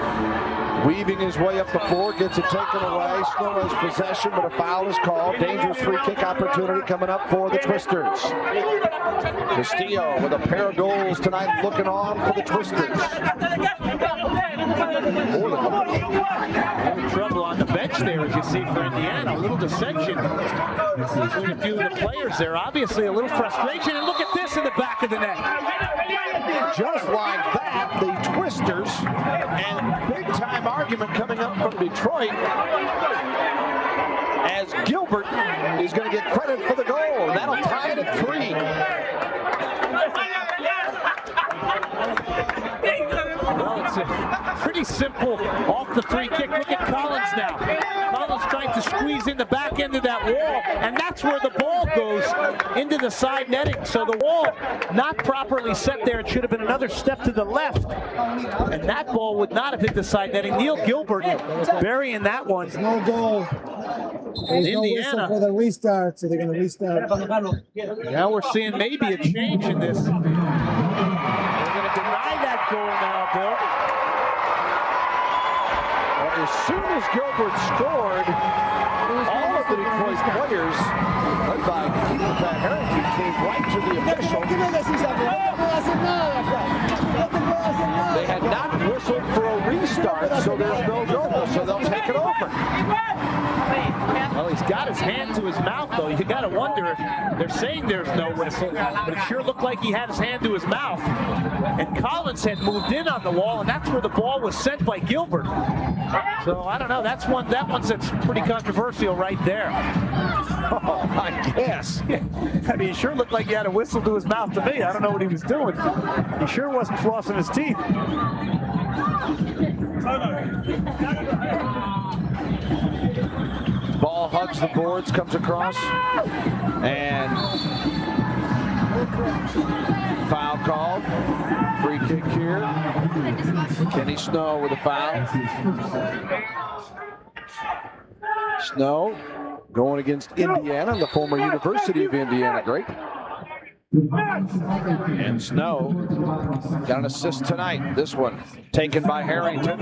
weaving his way up the floor, gets it taken away. Still has possession, but a foul is called. Dangerous free kick opportunity coming up for the Twisters. Castillo with a pair of goals tonight, looking on for the Twisters. Trouble on the bench there, as you see, for Indiana. A little dissension between a few of the players there. Obviously, a little frustration. And look at this in the back of the net. Just like that, the Twisters, and big-time argument coming up from Detroit, as Gilbert is going to get credit for the goal. That'll tie it at 3. Well, it's a pretty simple off the free kick. Look at Collins now. Collins trying to squeeze in the back end of that wall, and that's where the ball goes into the side netting. So the wall not properly set there. It should have been another step to the left, and that ball would not have hit the side netting. Neil Gilbert burying that one. No goal. There's no whistle for the restart, so they're going to restart. Now we're seeing maybe a change in this. They're going to deny that goal now, Bill. Well, as soon as Gilbert scored, all of the Detroit players, led by Pat Harrington, came right to the official. They had not whistled for a restart, so there's no goal, so they'll take it over. Well, he's got his hand to his mouth, though. You got to wonder if they're saying there's no whistle, but it sure looked like he had his hand to his mouth. And Collins had moved in on the wall, and that's where the ball was sent by Gilbert. So I don't know. That one's pretty controversial right there. Oh, I guess. Yeah. I mean, it sure looked like he had a whistle to his mouth to me. I don't know what he was doing. He sure wasn't flossing his teeth. Ball hugs the boards, comes across, and foul called. Free kick here. Kenny Snow with a foul. Snow going against Indiana, the former University of Indiana great. And Snow got an assist tonight. This one taken by Harrington.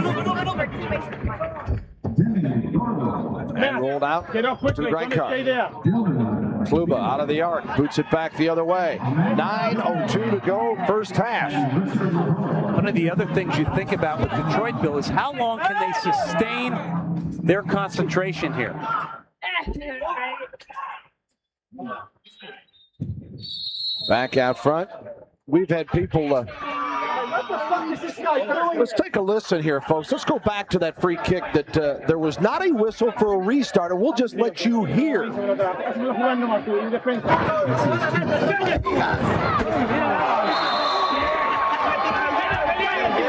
And rolled out to the right card. Kluba out of the arc, boots it back the other way. 9:02 to go, first half. One of the other things you think about with Detroit, Bill, is how long can they sustain their concentration here? Back out front. We've had people. Let's take a listen here, folks. Let's go back to that free kick that there was not a whistle for a restart, and we'll just let you hear. Hear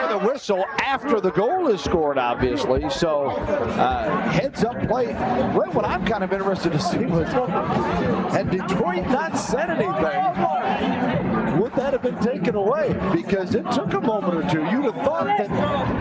the whistle after the goal is scored, obviously. So heads up play. Well, what I'm kind of interested to see was, had Detroit not said anything, would that have been taken away? Because it took a moment or two. You'd have thought that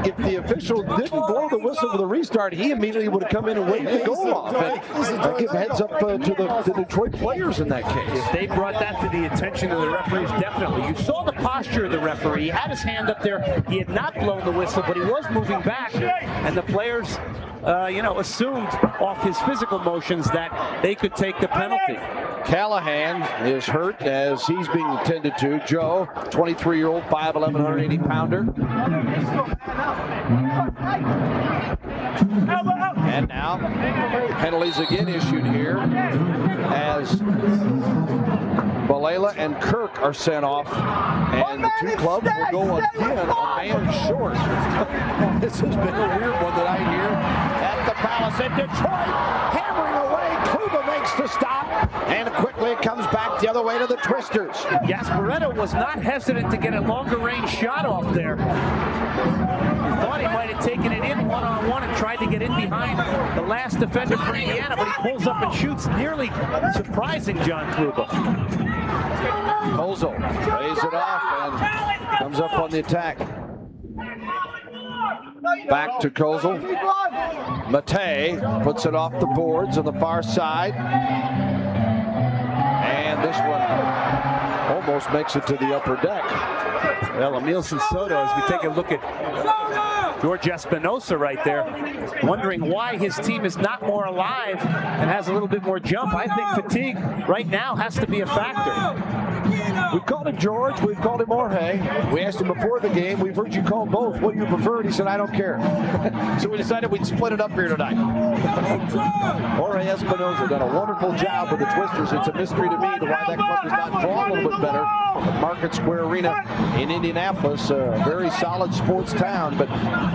if the official didn't blow the whistle for the restart, he immediately would have come in and waved the goal off. And give heads up to the Detroit players in that case. If they brought that to the attention of the referees, definitely. You saw the posture of the referee. He had his hand up there. He had not blown the whistle, but he was moving back. And the players, assumed off his physical motions that they could take the penalty. Callahan is hurt as he's being attended to. Joe, 23-year-old, 5'11", 180-pounder. And now penalties again issued here as Balela and Kirk are sent off, and the two clubs will go again a man short. This has been a weird one that I hear at the Palace in Detroit. Hammering away, Kluba makes the stop, and quickly it comes back the other way to the Twisters. Gasparetto was not hesitant to get a longer range shot off there. He thought he might have taken it in one-on-one and tried to get in behind the last defender for Indiana, but he pulls up and shoots, nearly surprising John Kluba. Kozel lays it off and comes up on the attack. Back to Kozel. Matei puts it off the boards on the far side. And this one almost makes it to the upper deck. Well, Emilson Soto, as we take a look at George Espinosa right there, wondering why his team is not more alive and has a little bit more jump. I think fatigue right now has to be a factor. We've called him George, we've called him Jorge. We asked him before the game, we've heard you call both. What do you prefer? And he said, I don't care. So we decided we'd split it up here tonight. Jorge Espinosa done a wonderful job with the Twisters. It's a mystery to me why that club is not drawn a little bit better. The Market Square Arena in Indianapolis, a very solid sports town, but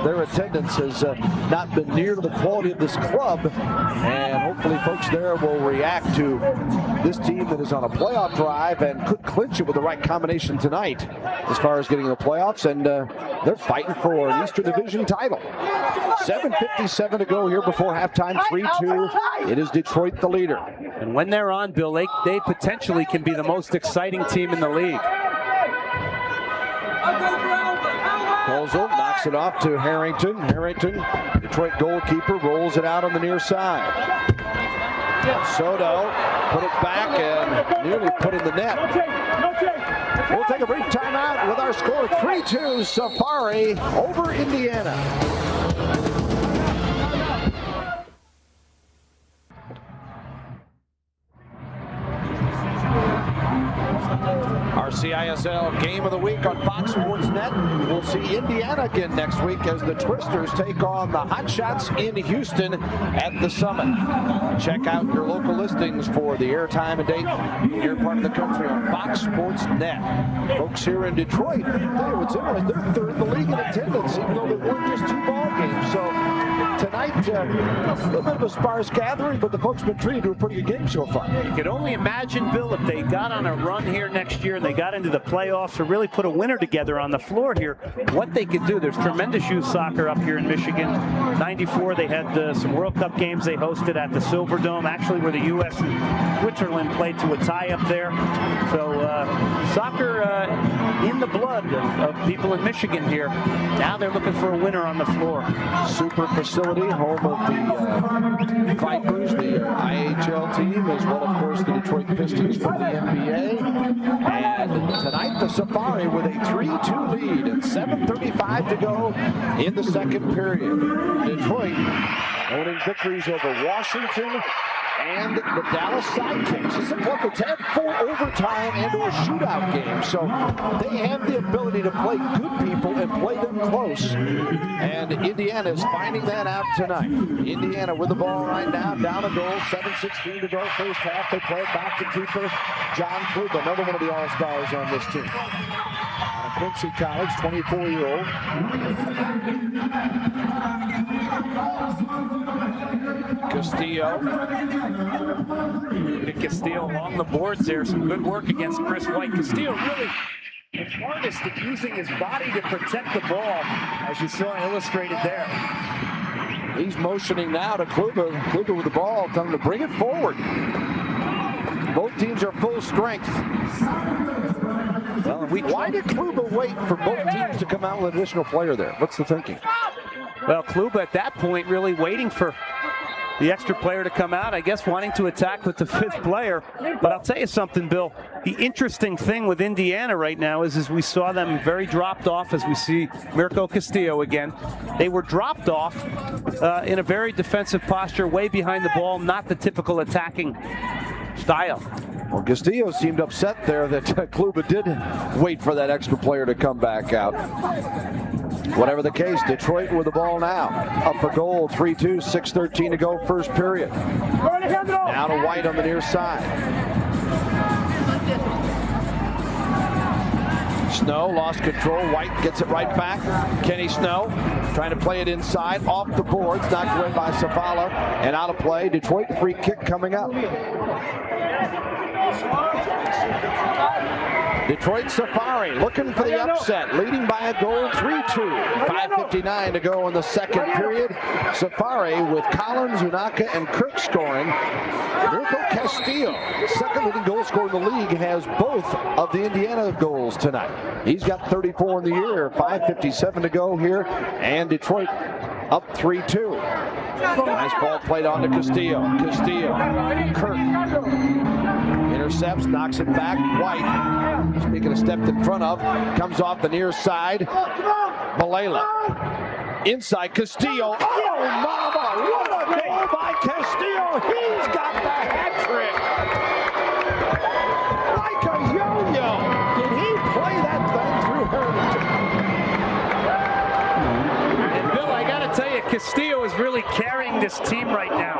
their attendance has not been near to the quality of this club, and hopefully folks there will react to this team that is on a playoff drive and could clinch it with the right combination tonight as far as getting the playoffs, and they're fighting for an Eastern Division title. 7:57 to go here before halftime, 3-2. It is Detroit the leader. And when they're on, Bill, they potentially can be the most exciting team in the league. Kozel knocks it off to Harrington. Harrington, Detroit goalkeeper, rolls it out on the near side. Soto put it back and nearly put in the net. We'll take a brief timeout with our score 3-2 Safary over Indiana. Our CISL Game of the Week on Fox Sports Net. We'll see Indiana again next week as the Twisters take on the Hotshots in Houston at the Summit. Check out your local listings for the airtime and date in your part of the country on Fox Sports Net. Folks here in Detroit, I'll tell you what's interesting, they're third in the league in attendance, even though they won just 2 ball games. So tonight, a little bit of a sparse gathering, but the folks have been treated to a pretty good game so far. You could only imagine, Bill, if they got on a run here next year and they got into the playoffs or really put a winner together on the floor here, what they could do. There's tremendous youth soccer up here in Michigan. 94, they had some World Cup games they hosted at the Silverdome, actually where the U.S. and Switzerland played to a tie up there. So soccer in the blood of people in Michigan here. Now they're looking for a winner on the floor. Super facility, home of the Vipers, the IHL team, as well, of course, the Detroit Pistons from the NBA. And tonight, the Safary with a 3-2 lead and 7:35 to go in the second period. Detroit owning victories over Washington and the Dallas Sidekicks. It's a club that's had 4 overtime and or shootout games, so they have the ability to play good people and play them close. And Indiana is finding that out tonight. Indiana with the ball right now, down a goal, 7:16 to go first half. They play it back to keeper John Kluber, another one of the All-Stars on this team. Quincy College, 24-year-old. Castillo. Castillo along the boards there. Some good work against Chris White. Castillo really the hardest at using his body to protect the ball, as you saw illustrated there. He's motioning now to Kluber. Kluber with the ball, telling him to bring it forward. Both teams are full strength. Well, why did Kluber wait for both teams to come out with an additional player there? What's the thinking? Well, Kluber at that point really waiting for the extra player to come out, I guess wanting to attack with the 5th player. But I'll tell you something, Bill. The interesting thing with Indiana right now is we saw them very dropped off, as we see Mirko Castillo again. They were dropped off in a very defensive posture, way behind the ball, not the typical attacking style. Well, Castillo seemed upset there that Kluber did wait for that extra player to come back out. Whatever the case, Detroit with the ball now. Up for goal, 3-2, 6:13 to go, first period. Now to White on the near side. Snow lost control. White gets it right back. Kenny Snow trying to play it inside, off the boards, knocked away by Safala, and out of play. Detroit free kick coming up. Detroit Safary looking for the upset, leading by a goal, 3-2. 5:59 to go in the second period. Safary with Collins, Unaka, and Kirk scoring. Mirko Castillo, second leading goal scorer in the league, has both of the Indiana goals tonight. He's got 34 in the year. 5:57 to go here, and Detroit up 3-2. Nice ball played on to Castillo. Castillo, Kirk intercepts, knocks it back. White, speaking of stepped in front of, comes off the near side. Malela, inside Castillo. Oh, mama, what a goal by Castillo. He's got the hat trick. Like a yo-yo. Did he play that thing through Harrington? And Bill, I got to tell you, Castillo is really carrying this team right now.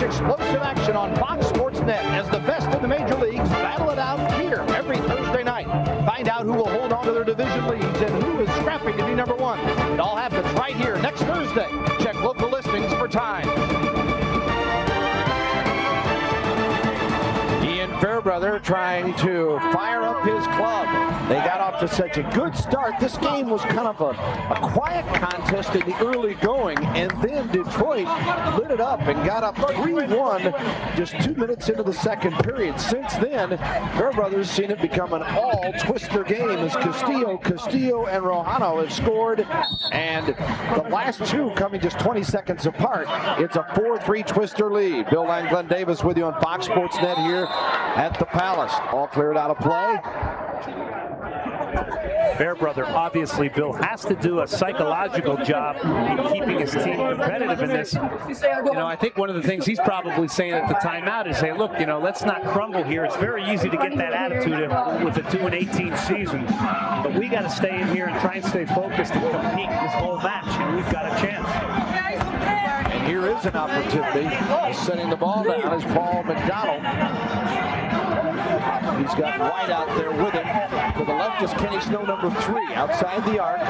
Watch explosive action on Fox Sports Net as the best of the major leagues battle it out here every Thursday night. Find out who will hold on to their division leads and who is scrapping to be number one. It all happens right here next Thursday. Check local listings for time. Fairbrother trying to fire up his club. They got off to such a good start. This game was kind of a quiet contest in the early going, and then Detroit lit it up and got up 3-1 just 2 minutes into the second period. Since then, Fairbrother's seen it become an all-Twister game as Castillo, and Rojano have scored, and the last two coming just 20 seconds apart. It's a 4-3 Twister lead. Bill and Glenn Davis with you on Fox Sports Net here at the Palace. All cleared out of play. Fairbrother, obviously, Bill, has to do a psychological job in keeping his team competitive in this. You know, I think one of the things he's probably saying at the timeout is, hey, look, you know, let's not crumble here. It's very easy to get that attitude with a 2-18 season. But we got to stay in here and try and stay focused and compete this whole match, and we've got a chance. And here is an opportunity. Setting the ball down is Paul McDonald. He's got White out there with him. To the left is Kenny Snow, number 3, outside the arc.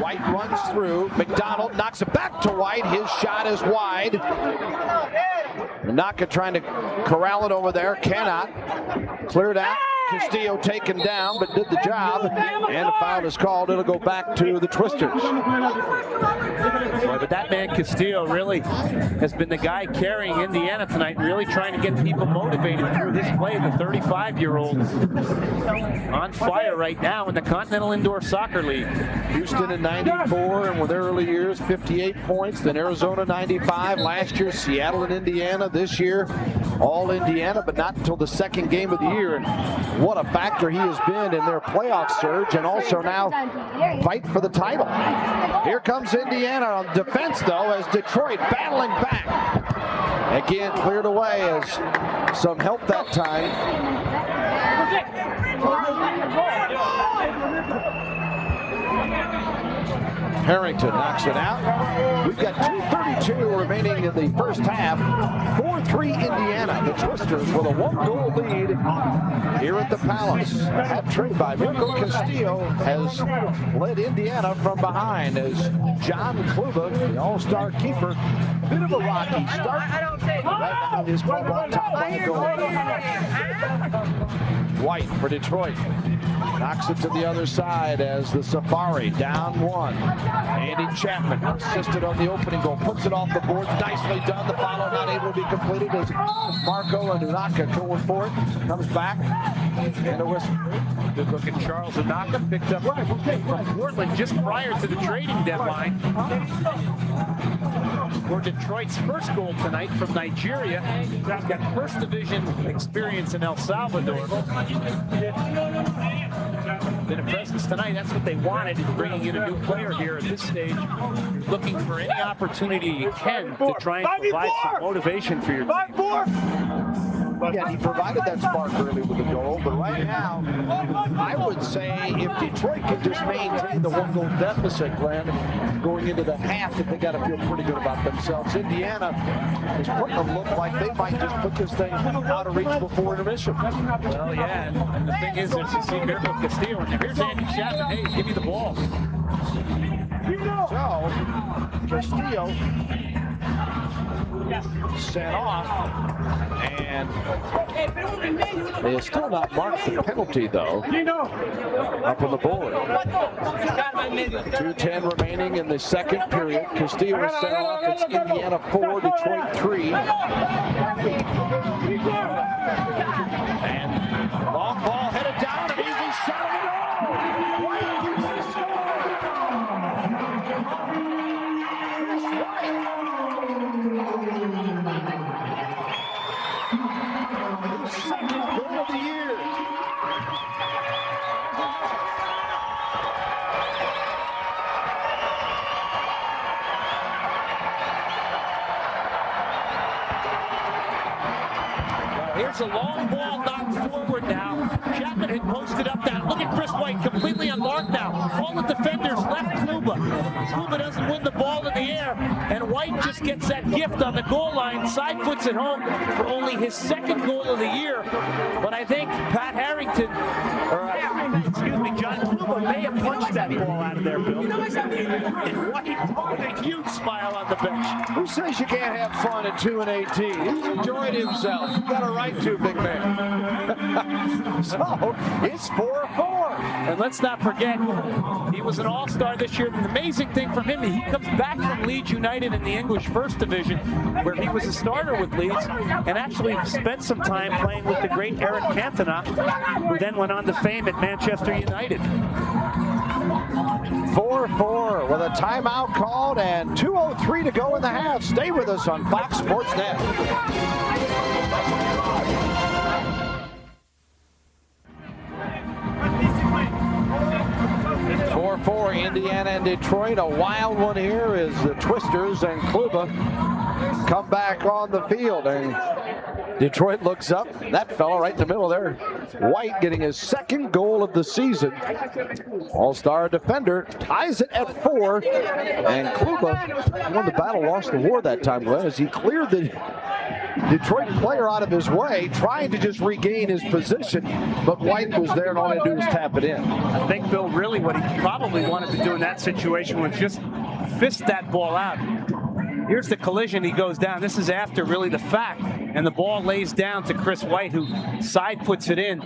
White runs through. McDonald knocks it back to White. His shot is wide. Naka trying to corral it over there. Cannot. Cleared out. Castillo taken down, but did the job, and a foul is called. It'll go back to the Twisters. Boy, but that man Castillo really has been the guy carrying Indiana tonight, really trying to get people motivated through this play. The 35-year-old on fire right now in the Continental Indoor Soccer League. Houston in 94, and with their early years, 58 points. Then Arizona 95. Last year, Seattle and Indiana. This year, all Indiana, but not until the second game of the year. And what a factor he has been in their playoff surge, and also now fight for the title. Here comes Indiana on defense, though, as Detroit battling back. Again, cleared away as some help that time. Harrington knocks it out. We've got 2:32 remaining in the first half. 4-3 Indiana. The Twisters with a 1-goal lead here at the Palace. A hat trick by Mirko Castillo has led Indiana from behind as John Kluba, the all-star keeper, bit of a rocky start. Right now his club on top of the goal. White for Detroit. Knocks it to the other side as the Safary down 1. Andy Chapman assisted on the opening goal. Puts it off the board. Nicely done. The follow not able to be completed as Marco and Naka going for it. Comes back. And a whistle. Good look at Charles Naka. Picked up from Portland just prior to the trading deadline. For Detroit's first goal tonight from Nigeria. He's got first division experience in El Salvador. Been a presence tonight. That's what they wanted, bringing in a new player here at this stage. Looking for any opportunity you can to try and provide some motivation for your team. Yeah, he provided that spark early with the goal, but right now, I would say if Detroit could just maintain the 1-goal deficit, Glenn, going into the half, that they got to feel pretty good about themselves. Indiana is putting them look like they might just put this thing out of reach before intermission. Well, yeah, and the thing is, as you see Mirko Castillo, and here's Andy Chapman. Hey, give me the ball. So, Castillo sent off, and they have still not marked the penalty, though, up on the board. 2:10 remaining in the second period. Castillo is sent off. It's Indiana 4, Detroit 3. And long ball headed down, an easy shot. Second goal of the year. Here's a long ball knocked forward now. Chapman had posted up that. Look at Chris White, completely unmarked now. All the defenders left Kluba. Kluba doesn't win the ball. Pierce gets that gift on the goal line, side foots it home for only his second goal of the year. But I think Pat Harrington, John Kluber may have punched that ball out of there, Bill. And what a huge smile on the bench. Who says you can't have fun at 2 and 18? He's enjoyed himself. You got a right to, big man. So it's 4-4. And let's not forget, he was an all-star this year. The amazing thing from him, he comes back from Leeds United in the English First Division, where he was a starter with Leeds, and actually spent some time playing with the great Eric Cantona, who then went on to fame at Manchester United. 4-4 with a timeout called and 2:03 to go in the half. Stay with us on Fox Sports Net. 4-4, Indiana and Detroit. A wild one here is the Twisters and Kluba come back on the field. And Detroit looks up. That fella right in the middle there. White getting his second goal of the season. All-star defender ties it at 4. And Kluba won the battle, lost the war that time, Glenn, as he cleared the Detroit player out of his way, trying to just regain his position, but White was there and all he had to do was tap it in. I think, Bill, really what he probably wanted to do in that situation was just fist that ball out. Here's the collision, he goes down. This is after really the fact, and the ball lays down to Chris White, who side puts it in.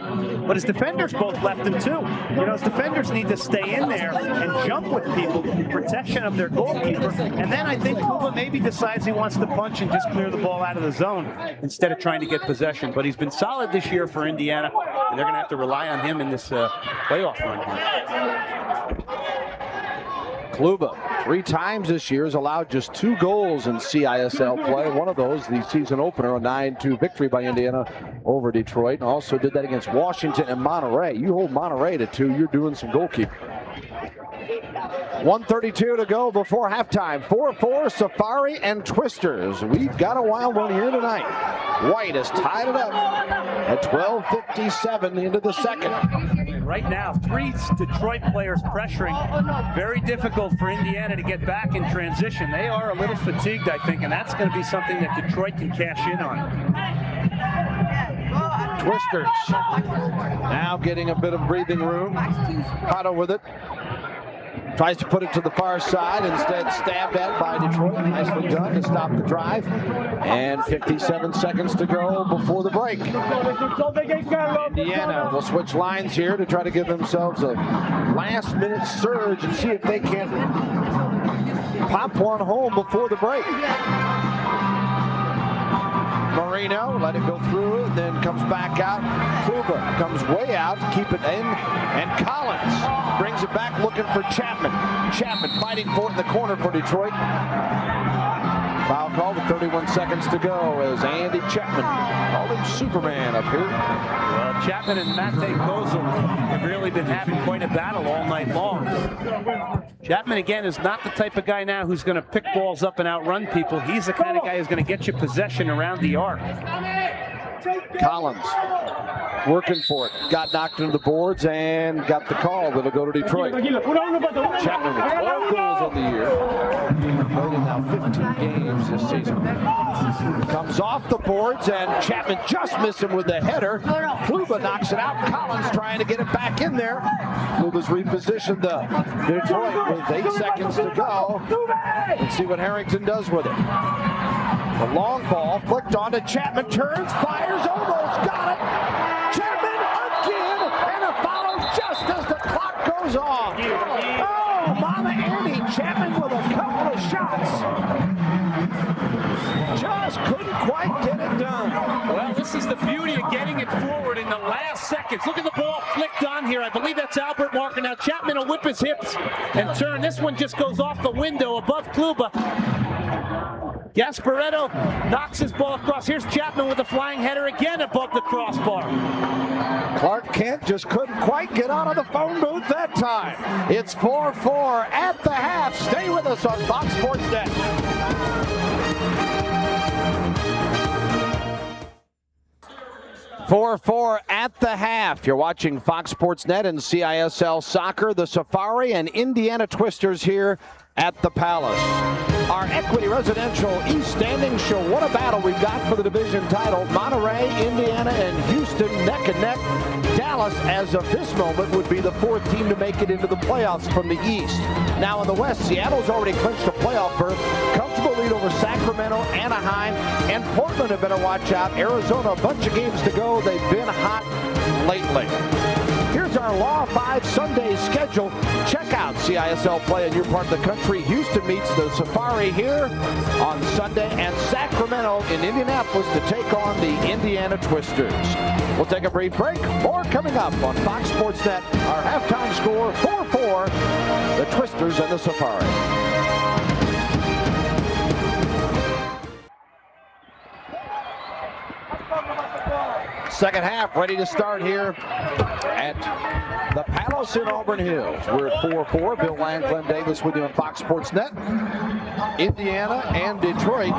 But his defenders both left him too. You know, his defenders need to stay in there and jump with people in protection of their goalkeeper. And then I think Kluba maybe decides he wants to punch and just clear the ball out of the zone instead of trying to get possession. But he's been solid this year for Indiana, and they're going to have to rely on him in this playoff run. Kluba, 3 times this year, has allowed just 2 goals in CISL play. One of those, the season opener, a 9-2 victory by Indiana over Detroit. And also did that against Washington and Monterey. You hold Monterey to 2, you're doing some goalkeeping. 1:32 to go before halftime. 4-4, Safary and Twisters. We've got a wild one here tonight. White has tied it up at 12:57 into the second. Right now, 3 Detroit players pressuring. Very difficult for Indiana to get back in transition. They are a little fatigued, I think, and that's going to be something that Detroit can cash in on. Twisters now getting a bit of breathing room. Cotto with it. Tries to put it to the far side, instead stabbed at by Detroit. Nicely done to stop the drive. And 57 seconds to go before the break. Indiana will switch lines here to try to give themselves a last-minute surge and see if they can pop one home before the break. Marino let it go through, then comes back out. Kluba comes way out to keep it in, and Collins brings it back looking for Chapman. Chapman fighting for it in the corner for Detroit. Foul call with 31 seconds to go as Andy Chapman, called him Superman up here. Well, Chapman and Mate Kozul have really been having quite a battle all night long. Chapman, again, is not the type of guy now who's going to pick balls up and outrun people. He's the kind of guy who's going to get you possession around the arc. Collins working for it. Got knocked into the boards and got the call. That'll go to Detroit. Chapman with 12 goals on the year. Played in now 15 games this season. Comes off the boards and Chapman just missed him with the header. Kluba knocks it out. Collins trying to get it back in there. Kluba's repositioned the Detroit with 8 seconds to go. Let's see what Harrington does with it. The long ball flicked onto Chapman, turns, fires, almost got it. Chapman again, and it follows just as the clock goes off. Oh, Mama Andy Chapman with a couple of shots. Just couldn't quite get it done. Well, this is the beauty of getting it forward in the last seconds. Look at the ball flicked on here. I believe that's Albert Marker. Now Chapman will whip his hips and turn. This one just goes off the window above Kluba. Gasparetto knocks his ball across. Here's Chapman with a flying header again above the crossbar. Clark Kent just couldn't quite get out of the phone booth that time. It's 4-4 at the half. Stay with us on Fox Sports Net. .4 at the half. You're watching Fox Sports Net and CISL Soccer. The Safary and Indiana Twisters here at the Palace. Our Equity Residential East standings show what a battle we've got for the division title. Monterey, Indiana, and Houston neck and neck. Dallas, as of this moment, would be the fourth team to make it into the playoffs from the East. Now in the West, Seattle's already clinched a playoff berth. Comfortable lead over Sacramento, Anaheim, and Portland had better watch out. Arizona, a bunch of games to go. They've been hot lately. Here's our Law 5 Sunday schedule. Check out CISL play in your part of the country. Houston meets the Safary here on Sunday, and Sacramento in Indianapolis to take on the Indiana Twisters. We'll take a brief break. More coming up on Fox Sports Net. Our halftime score, 4-4, the Twisters and the Safary. Second half ready to start here at the Palace in Auburn Hills. We're at 4-4. Bill Land, Glenn Davis with you on Fox Sports Net. Indiana and Detroit.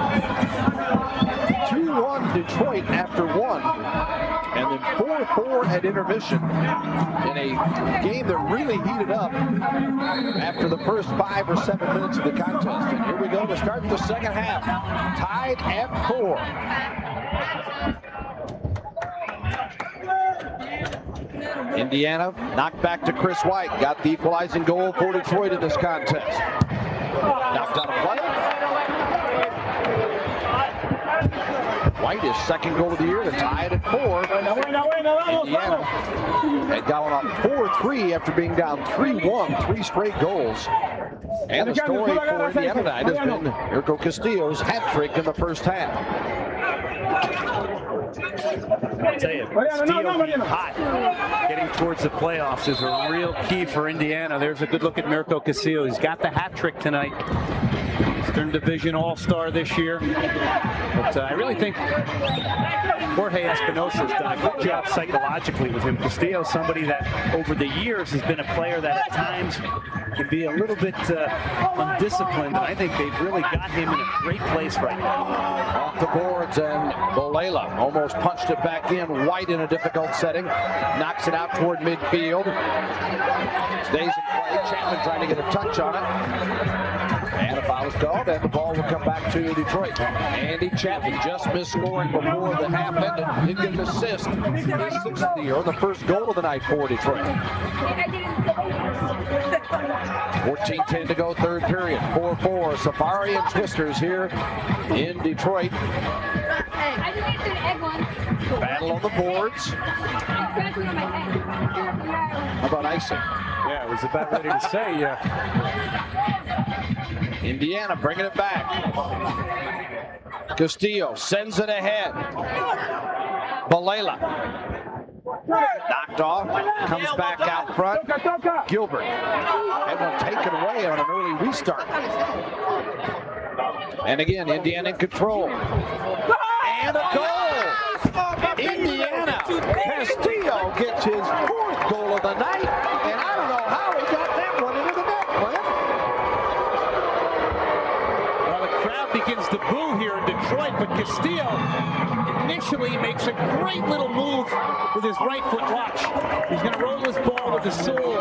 2-1 Detroit after one. And then 4-4 at intermission in a game that really heated up after the first 5 or 7 minutes of the contest. And here we go to start the second half. Tied at 4. Indiana knocked back to Chris White. Got the equalizing goal for Detroit in this contest. Knocked out of play. White, his second goal of the year, to tie it at 4. Indiana had gone up 4-3 after being down 3-1, 3 straight goals. And the story for Indiana tonight has been Mirko Castillo's hat trick in the first half. I'll tell you, Castillo being hot, getting towards the playoffs is a real key for Indiana. There's a good look at Mirko Castillo. He's got the hat trick tonight. Eastern Division All-Star this year. But I really think Jorge Espinosa has done a good job psychologically with him. Castillo, somebody that over the years has been a player that at times can be a little bit undisciplined. And I think they've really got him in a great place right now. Off the boards, and Bolela almost punched it back in. White in a difficult setting. Knocks it out toward midfield. Stays in play. Chapman trying to get a touch on it. And a foul is called, and the ball will come back to Detroit. Andy Chapman just missed scoring before the half ended. Did get an assist. His 6th of the year, the first goal of the night for Detroit. 14-10 to go, third period. 4-4. Safary and Twisters here in Detroit. Battle on the boards. How about icing? Yeah, I was about ready to say, Indiana bringing it back. Castillo sends it ahead. Balela. Knocked off. Comes back out front. Gilbert. Had one taken away on an early restart. And again, Indiana in control. And a goal! Indiana. Castillo gets his 4th goal of the night. And I don't know how he got that one into the net, Clint. begins to boo here in Detroit, but Castillo initially makes a great little move with his right foot. Watch. He's going to roll his ball with his soul.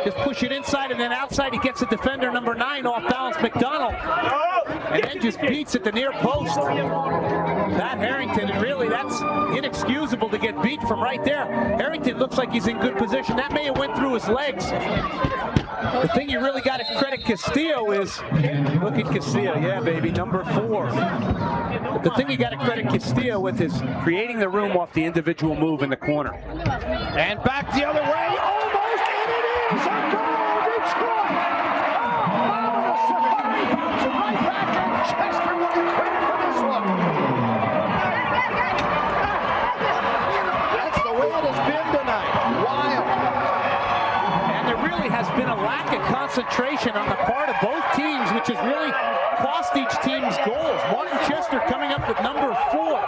Just push it inside and then outside. He gets a defender, number 9, off balance, McDonald. And then just beats at the near post. Pat Harrington, and really that's inexcusable to get beat from right there. Harrington looks like he's in good position. That may have went through his legs. The thing you really got to credit Castillo is, look at Castillo, yeah baby, number 4. But the thing you got to credit Castillo with is creating the room off the individual move in the corner. And back the other way, almost, and it is a goal, Detroit! Oh, Safary comes right back, and Chester will get credit for this one. That's the way it has been tonight. Wild. Has been a lack of concentration on the part of both teams, which has really cost each team's goals. Martin Chester coming up with number 4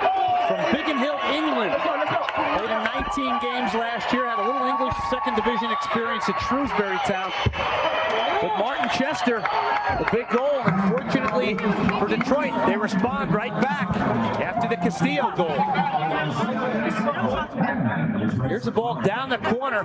from Biggin Hill, England. Played in 19 games last year, had a little English second division experience at Shrewsbury Town. But Martin Chester The big goal, unfortunately for Detroit, they respond right back after the Castillo goal. Here's the ball down the corner.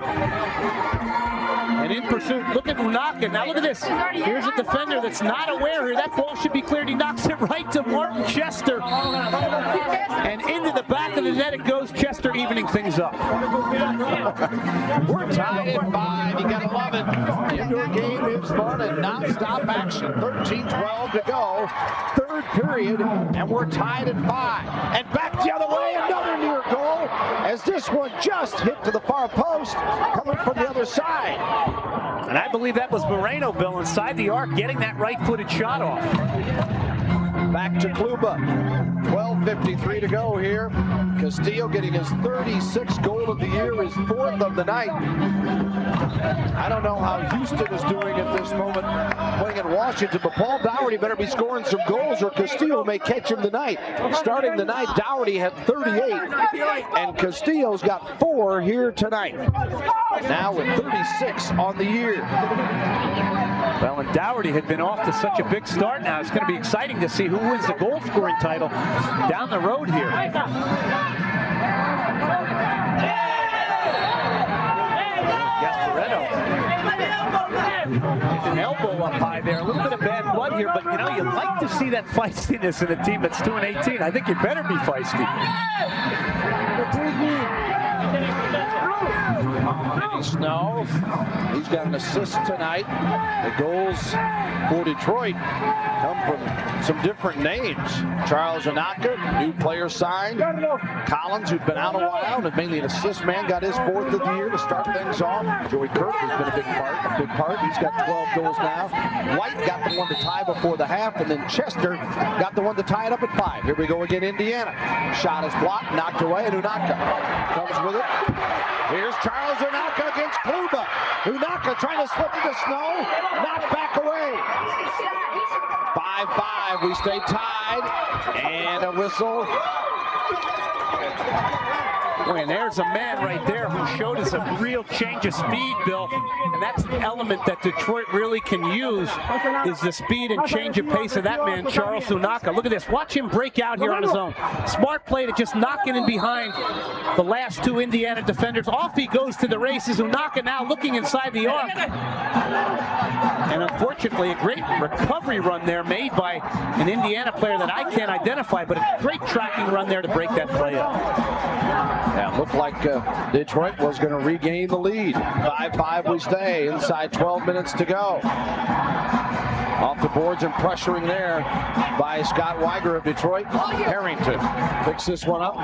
And in pursuit, look at Unaka. Now look at this. Here's a defender that's not aware here. That ball should be cleared. He knocks it right to Martin Chester. And into the back of the net it goes. Chester evening things up. We're tied at 5. You gotta love it. The indoor game is fun and non-stop action. 13-12 to go. Third period, and we're tied at 5. And back the other way, another near goal, as this one just hit to the far post, coming from the other side. And I believe that was Moreno, Bill, inside the arc, getting that right-footed shot off. Back to Kluba. 12:53 to go here. Castillo getting his 36th goal of the year, his 4th of the night. I don't know how Houston is doing at this moment playing in Washington, but Paul Dougherty better be scoring some goals or Castillo may catch him tonight. Starting the night, Dougherty had 38, and Castillo's got 4 here tonight. Now with 36 on the year. Well, and Dougherty had been off to such a big start now. It's going to be exciting to see who wins the goal scoring title down the road here. Gasparetto. An elbow up high there. A little bit of bad blood here, but you know, you like to see that feistiness in a team that's 2-18. I think you better be feisty. Vinny Snow, he's got an assist tonight. The goals for Detroit come from some different names. Charles Anaka, new player signed. Collins, who's been out a while, and mainly an assist man, got his 4th of the year to start things off. Joey Kirk has been a big part. He's got 12 goals now. White got the one to tie before the half, and then Chester got the one to tie it up at 5. Here we go again, Indiana. Shot is blocked, knocked away, and Unaka comes with it. Here's Charles Unaka against Kluba. Unaka trying to slip into Snow. Knocked back away. 5-5. We stay tied. And a whistle. Boy, and there's a man right there who showed us a real change of speed, Bill. And that's an element that Detroit really can use, is the speed and change of pace of that man, Charles Unaka. Look at this. Watch him break out here on his own. Smart play to just knock it in behind the last 2 Indiana defenders. Off he goes to the races. Unaka now looking inside the arc. And unfortunately, a great recovery run there made by an Indiana player that I can't identify, but a great tracking run there to break that play up. Yeah, looked like Detroit was going to regain the lead. 5-5 we stay, inside 12 minutes to go. Off the boards and pressuring there by Scott Weiger of Detroit. Harrington picks this one up.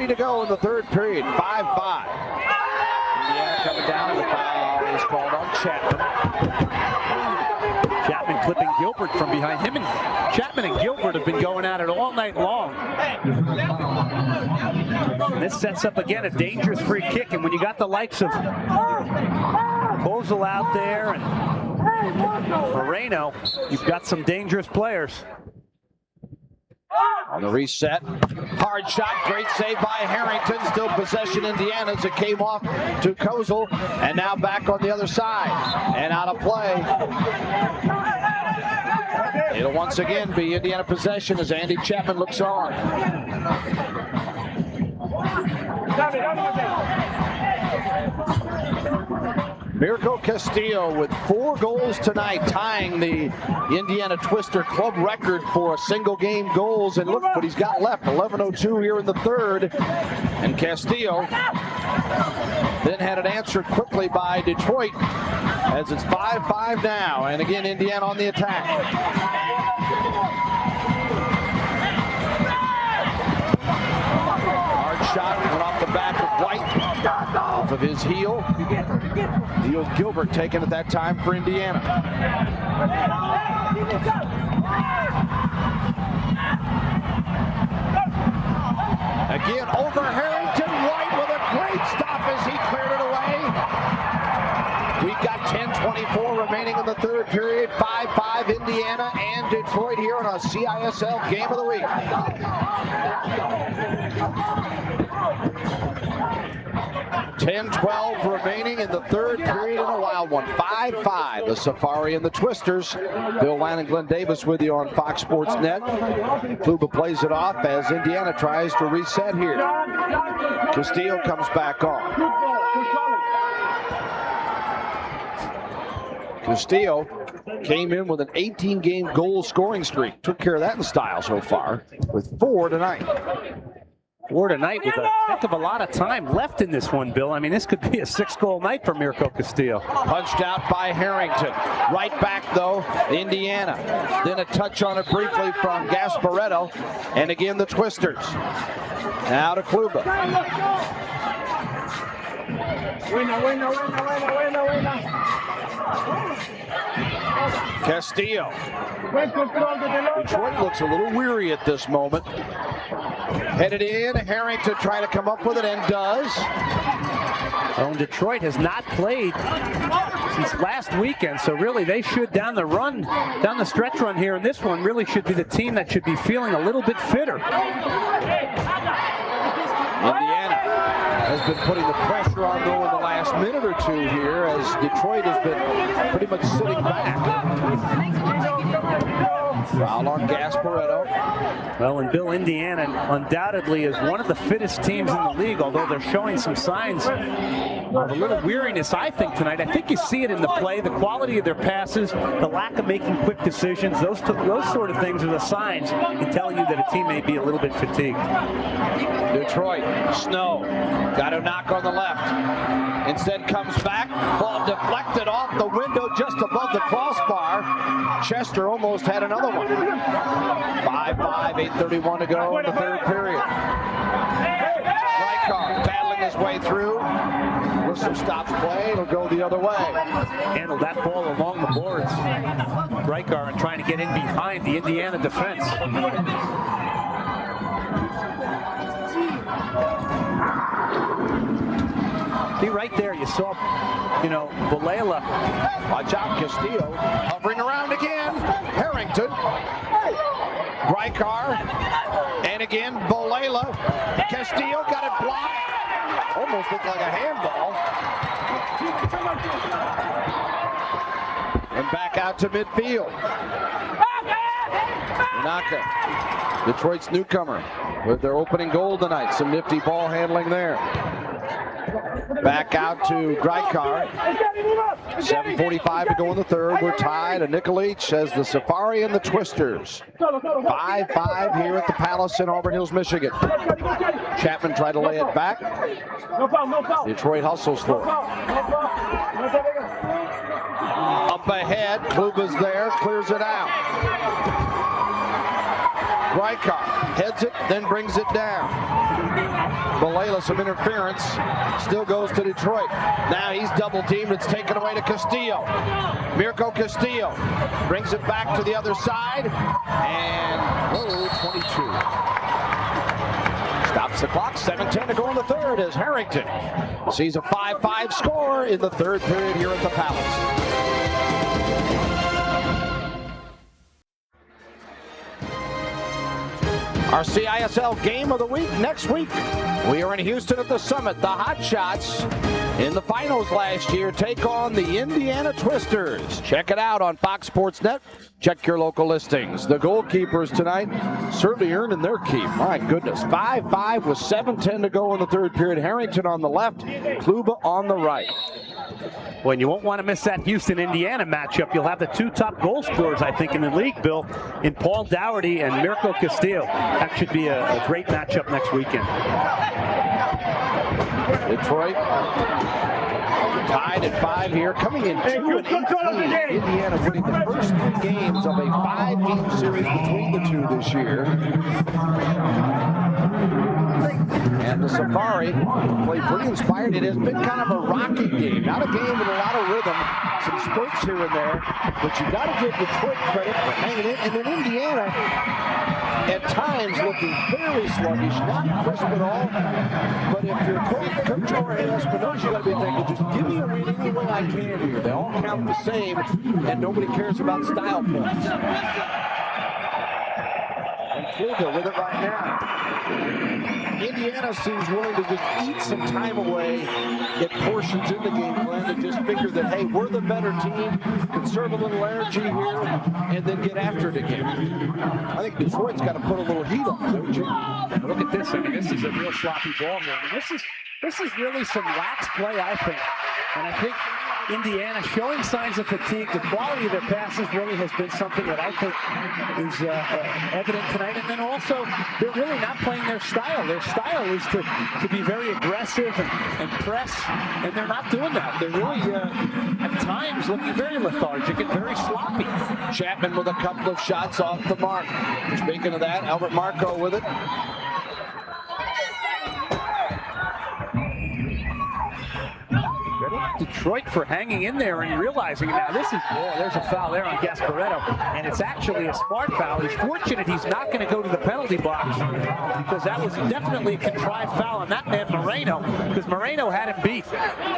To go in the third period, 5-5. Indiana coming down, and the foul is called on Chapman. Chapman clipping Gilbert from behind him, and Chapman and Gilbert have been going at it all night long. And this sets up again a dangerous free kick, and when you got the likes of Bozel out there and Moreno, you've got some dangerous players. On the reset, hard shot, great save by Harrington. Still possession Indiana as it came off to Kozel, and now back on the other side and out of play. It'll once again be Indiana possession as Andy Chapman looks on. Mirko Castillo with 4 goals tonight, tying the Indiana Twister club record for single game goals. And look what he's got left, 11:02 here in the third. And Castillo then had it answered quickly by Detroit as it's 5-5 now. And again, Indiana on the attack. Hard shot went off the back of White. Off of his heel. Neil Gilbert taken at that time for Indiana. Again, over Harrington. White with a great stop as he cleared it away. We've got 10:24 remaining in the third period. 5-5 Indiana and Detroit here on a CISL Game of the Week. 10-12 remaining in the third period in a wild one. 5-5, the Safary and the Twisters. Bill Land and Glenn Davis with you on Fox Sports Net. Kluba plays it off as Indiana tries to reset here. Castillo comes back on. Castillo came in with an 18-game goal scoring streak. Took care of that in style so far with 4 tonight. 4 tonight with a heck of a lot of time left in this one, Bill. I mean, this could be a 6-goal night for Mirko Castillo. Punched out by Harrington. Right back, though, Indiana. Then a touch on it briefly from Gasparetto. And again, the Twisters. Now to Kluba. Castillo. Detroit looks a little weary at this moment. Headed in, Harrington trying to come up with it and does. Well, Detroit has not played since last weekend, so really they should down the stretch run here, and this one really should be the team that should be feeling a little bit fitter. Indiana has been putting the pressure on though in the last minute or two here as Detroit has been pretty much sitting back. Foul on Gasparetto. Well, and Bill, Indiana undoubtedly is one of the fittest teams in the league, although they're showing some signs of a little weariness, I think, tonight. I think you see it in the play, the quality of their passes, the lack of making quick decisions. Those sort of things are the signs that tell you that a team may be a little bit fatigued. Detroit, Snow, got to knock on the left. Instead comes back, ball deflected off the window just above the crossbar. Chester almost had another one. 5-5, 8:31 to go in the third period. Rykar battling his way through. Whistle stops play, it'll go the other way. Handled that ball along the boards. Rykar and trying to get in behind the Indiana defense. See right there, you saw, Balela. Watch out, Castillo hovering around again. Harrington. Rykar. And again, Balela. Castillo got it blocked. Almost looked like a handball. And back out to midfield. Naka, Detroit's newcomer, with their opening goal tonight. Some nifty ball handling there. Back out to Rykar. 7:45 to go in the third. We're tied. A nickel each as the Safary and the Twisters. 5-5 here at the Palace in Auburn Hills, Michigan. Chapman tried to lay it back. Detroit hustles for it. Up ahead, Kluba's there, clears it out. Rykar heads it, then brings it down. Balela, some interference, still goes to Detroit. Now he's double teamed, it's taken away to Castillo. Mirko Castillo brings it back to the other side, and 22. Stops the clock, 7:10 to go in the third as Harrington sees a 5-5 score in the third period here at the Palace. Our CISL Game of the Week next week. We are in Houston at the Summit. The Hot Shots in the finals last year take on the Indiana Twisters. Check it out on Fox Sports Net. Check your local listings. The goalkeepers tonight certainly earning their keep. My goodness. 5-5 with 7:10 to go in the third period. Harrington on the left, Kluba on the right. Well, you won't want to miss that Houston-Indiana matchup. You'll have the two top goal scorers, I think, in the league, Bill, in Paul Dougherty and Mirko Castillo. That should be a great matchup next weekend. Detroit tied at 5 here, coming in 2-18. Indiana winning the first 3 games of a 5-game series between the two this year. And the Safary played pretty inspired. It has been kind of a rocky game. Not a game with a lot of rhythm. Some spurts here and there. But you got to give Detroit credit for hanging in. And then Indiana, at times, looking very sluggish. Not crisp at all. But if you're Coach Jorge Espinosa, you got to be thinking, just give me a read any way I can here. They all count the same, and nobody cares about style points. And Kluger with it right now. Indiana seems willing to just eat some time away, get portions in the game plan, and just figure that, hey, we're the better team, conserve a little energy here, and then get after it again. I think Detroit's got to put a little heat on, don't you? Look at this. I mean, this is a real sloppy ball game. This is really some lax play, I think. And I think Indiana showing signs of fatigue. The quality of their passes really has been something that I think is evident tonight. And then also, they're really not playing their style. Their style is to be very aggressive and press, and they're not doing that. They're really, at times, looking very lethargic and very sloppy. Chapman with a couple of shots off the mark. Speaking of that, Albert Mirko with it. Detroit for hanging in there and realizing now this is, there's a foul there on Gasparetto, and it's actually a smart foul. He's fortunate he's not going to go to the penalty box because that was definitely a contrived foul on that man Moreno, because Moreno had him beat.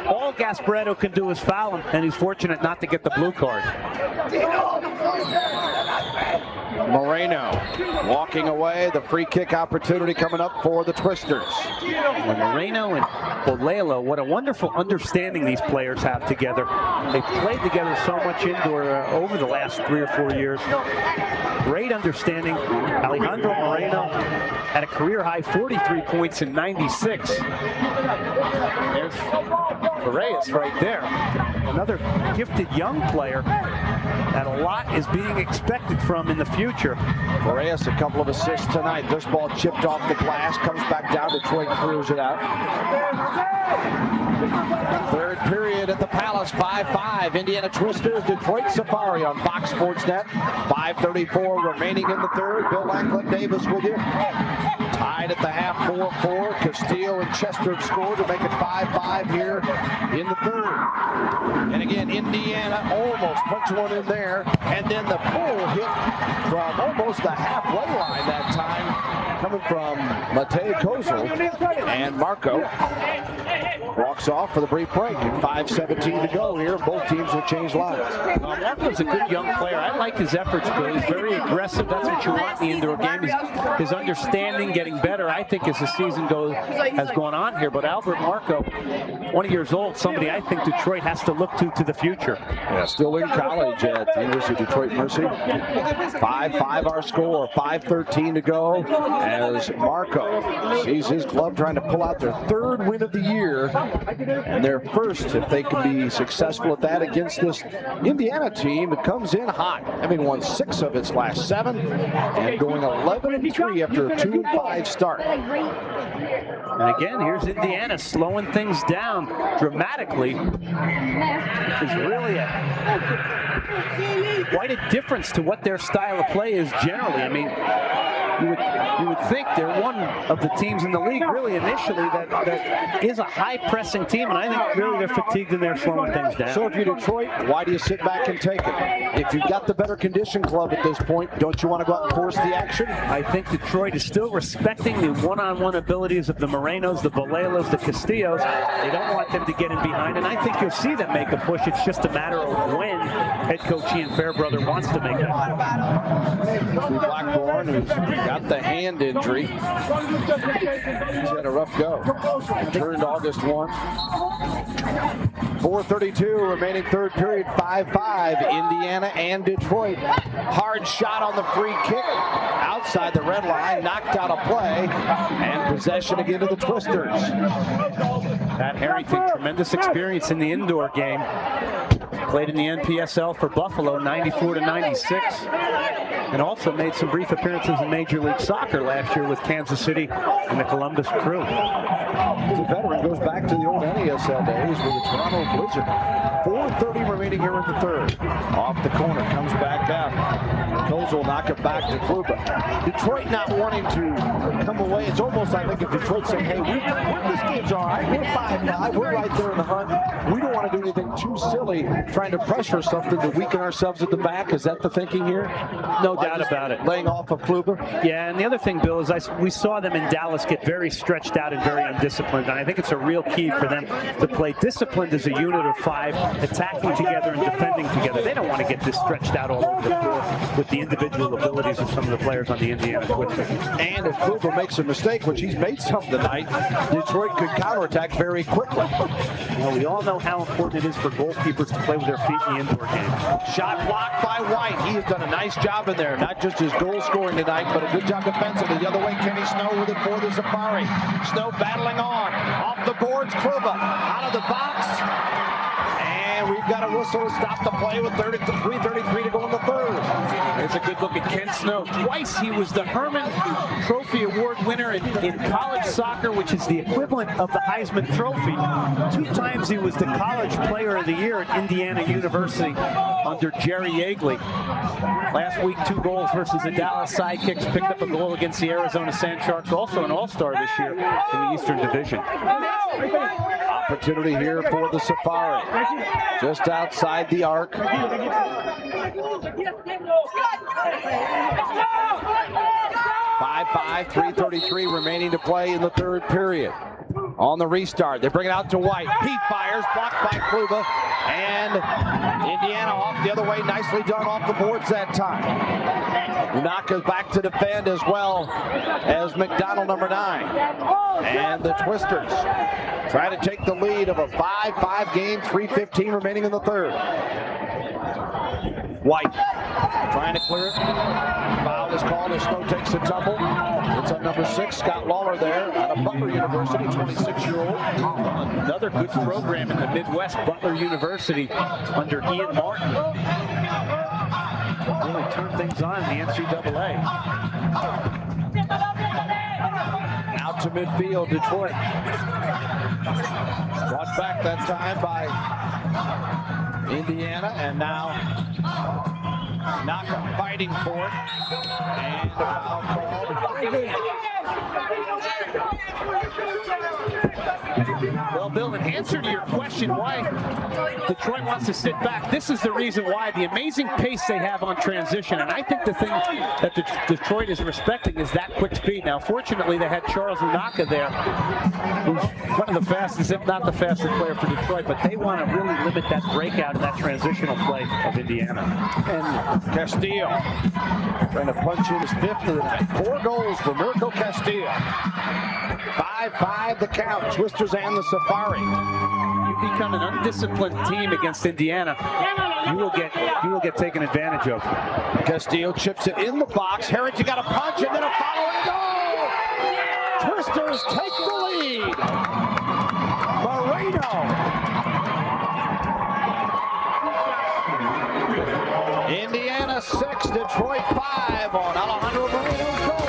All Gasparetto can do is foul him, and he's fortunate not to get the blue card. Moreno walking away. The free kick opportunity coming up for the Twisters. And Moreno and Bolelo, what a wonderful understanding these players have together. They've played together so much indoor over the last 3 or 4 years. Great understanding. Alejandro Moreno had a career high 43 points in '96. There's Paredes right there. Another gifted young player that a lot is being expected from in the future. Paredes, a couple of assists tonight. This ball chipped off the glass, comes back down. Detroit clears it out. Third period at the Palace, 5-5. Indiana Twisters, Detroit Safary on Fox Sports Net. 5:34 remaining in the third. Bill Lackland Davis with you. Tied at the half, 4-4. Castillo and Chester have scored to make it 5-5 here in the third. And again, Indiana almost puts one in there. And then the full hit from almost the halfway line that time, coming from Matej Kozul. And Mirko walks off for the brief break. 5:17 to go here. Both teams will change lines. Mirko's a good young player. I like his efforts, but he's very aggressive. That's what you want in the indoor game. His understanding getting better, I think, as the season has gone on here. But Albert Mirko, 20 years old, somebody I think Detroit has to look to the future. Yeah, still in college at the University of Detroit Mercy. 5-5 our score. 5:13 to go as Mirko sees his club trying to pull out their third win of the year. And their first, if they can be successful at that, against this Indiana team that comes in hot. Having won 6 of its last 7 and going 11-3 after a 2-5 start. And again, here's Indiana slowing things down dramatically. Which is really quite a difference to what their style of play is generally. I mean, you would think they're one of the teams in the league, really, initially, that is a high-pressing team, and I think really they're fatigued and they're slowing things down. So if you're Detroit, why do you sit back and take it? If you've got the better condition club at this point, don't you want to go out and force the action? I think Detroit is still respecting the one-on-one abilities of the Morenos, the Bolelos, the Castillos. They don't want them to get in behind, and I think you'll see them make a push. It's just a matter of when head coach Ian Fairbrother wants to make it. Blackburn, who's got the hand injury. He's had a rough go. Turned August 1. 4:32 remaining third period, 5-5, Indiana and Detroit. Hard shot on the free kick. Outside the red line, knocked out a play, and possession again to the Twisters. Pat Harrington, tremendous experience in the indoor game. Played in the NPSL for Buffalo, 94 to 96. And also made some brief appearances in Major League Soccer last year with Kansas City and the Columbus Crew. The veteran goes back to the old NASL days with the Toronto Blizzard. 4:30 remaining here in the third. Off the corner, comes back out. Coles will knock it back to Kluba. Detroit not wanting to come away. It's almost, I think, if Detroit saying, hey, this game's all right. We're 5-5. We're right there in the hunt. We don't want to do anything too silly, trying to pressure something to weaken ourselves at the back. Is that the thinking here? No doubt about it. Laying off of Kluba? Yeah, and the other thing, Bill, is we saw them in Dallas get very stretched out and very undisciplined, and I think it's a real key for them to play disciplined as a unit of 5, attacking together and defending together. They don't want to get this stretched out all over the floor with the individual abilities of some of the players on the Indiana Twisters. And if Kluba makes a mistake, which he's made some tonight, Detroit could counterattack very quickly. Well, we all know how important it is for goalkeepers to play with their feet in the indoor game. Shot blocked by White. He has done a nice job in there. Not just his goal scoring tonight, but a good job defensively. The other way, Kenny Snow with it for the Safary. Snow battling on. Off the boards, Kluba out of the box. And we've got a whistle to stop the play with 3:33 to go in the third. It's a good look at Ken Snow. Twice he was the Herman Trophy Award winner in college soccer, which is the equivalent of the Heisman Trophy. 2 times he was the College Player of the Year at Indiana University under Jerry Yeagley. Last week, 2 goals versus the Dallas Sidekicks. Picked up a goal against the Arizona Sand Sharks. Also an all-star this year in the Eastern Division. Opportunity here for the Safari. Just outside the arc. 5-5, 3:33 remaining to play in the third period. On the restart, they bring it out to White. He fires, blocked by Kluba, and Indiana off the other way. Nicely done off the boards that time. Unaka's back to defend as well as McDonald, number 9. And the Twisters try to take the lead of a 5-5 game, 3:15 remaining in the third. White trying to clear it. Foul is called as Snow takes a tumble. It's on number 6, Scott Lawler there out of Butler University, 26-year-old. Another good program in the Midwest, Butler University under Ian Martin. Really turned things on in the NCAA. Out to midfield, Detroit. Brought back that time by Indiana, and now Naka fighting for it. And the foul called. Well, Bill, in answer to your question why Detroit wants to sit back, this is the reason why. The amazing pace they have on transition, and I think the thing that Detroit is respecting is that quick speed. Now, fortunately, they had Charles Unaka there, who's one of the fastest, if not the fastest player for Detroit, but they want to really limit that breakout and that transitional play of Indiana. And Castillo trying to punch in his 5th of the night. 4 goals for Mirko Castillo. 5-5 the count. Twisters and the Safari. You become an undisciplined team against Indiana, you will get taken advantage of. Castillo chips it in the box. Harrington got a punch and then a follow and a goal. Twisters take the lead. Moreno. Indiana 6, Detroit 5 on Alejandro Moreno's goal.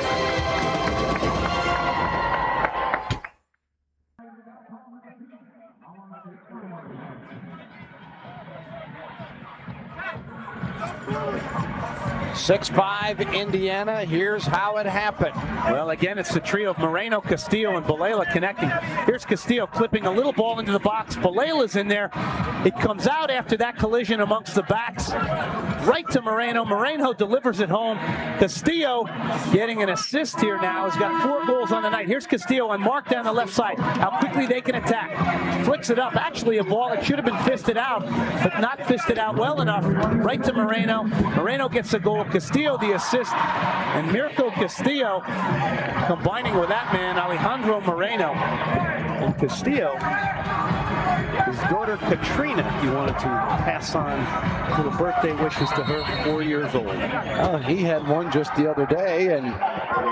(6-5) Indiana. Here's how it happened. Well, again, it's the trio of Moreno, Castillo, and Balela connecting. Here's Castillo clipping a little ball into the box. Balela's in there. It comes out after that collision amongst the backs. Right to Moreno. Moreno delivers it home. Castillo getting an assist here now. Has got 4 goals on the night. Here's Castillo on mark down the left side. How quickly they can attack. Flicks it up. Actually, a ball that should have been fisted out, but not fisted out well enough. Right to Moreno. Moreno gets a goal. Castillo the assist, and Mirko Castillo combining with that man, Alejandro Moreno. And Castillo, his daughter Katrina, he wanted to pass on little birthday wishes to her, 4 years old. He had one just the other day, and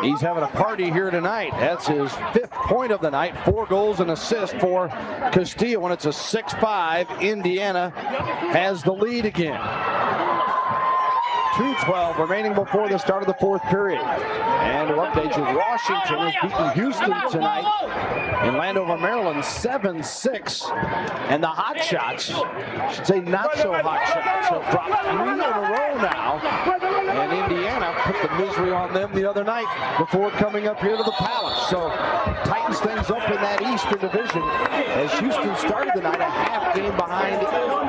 he's having a party here tonight. That's his 5th point of the night. 4 goals and assists for Castillo, and it's a 6-5. Indiana has the lead again. 2:12 remaining before the start of the fourth period. And to update you, Washington has beaten Houston tonight in Landover, Maryland, 7-6. And the Hot Shots, I should say not so Hot Shots, have dropped 3 in a row now. And Indiana put the misery on them the other night before coming up here to the Palace. So tightens things up in that Eastern Division as Houston started the night a half game behind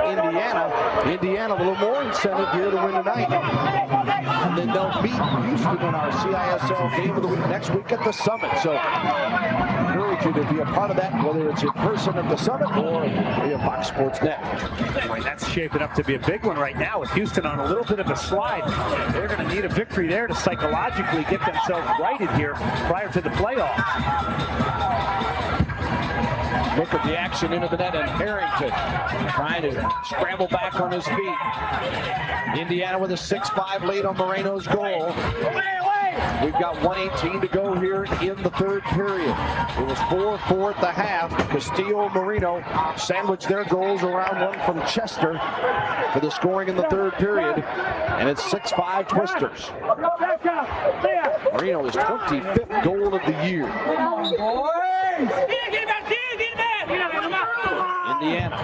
Indiana. Indiana a little more incentive here to win tonight. And then they'll beat Houston in our CISL game of the week next week at the Summit. So I encourage you to be a part of that, whether it's in person at the Summit or via Fox Sports Net. Boy, that's shaping up to be a big one right now with Houston on a little bit of a slide. They're going to need a victory there to psychologically get themselves righted here prior to the playoffs. Look at the action into the net, and Harrington trying to scramble back on his feet. Indiana with a 6-5 lead on Moreno's goal. We've got 1:18 to go here in the third period. It was 4-4 at the half. Castillo and Moreno sandwiched their goals around one from Chester for the scoring in the third period. And it's 6-5 Twisters. Moreno is 25th goal of the year. Indiana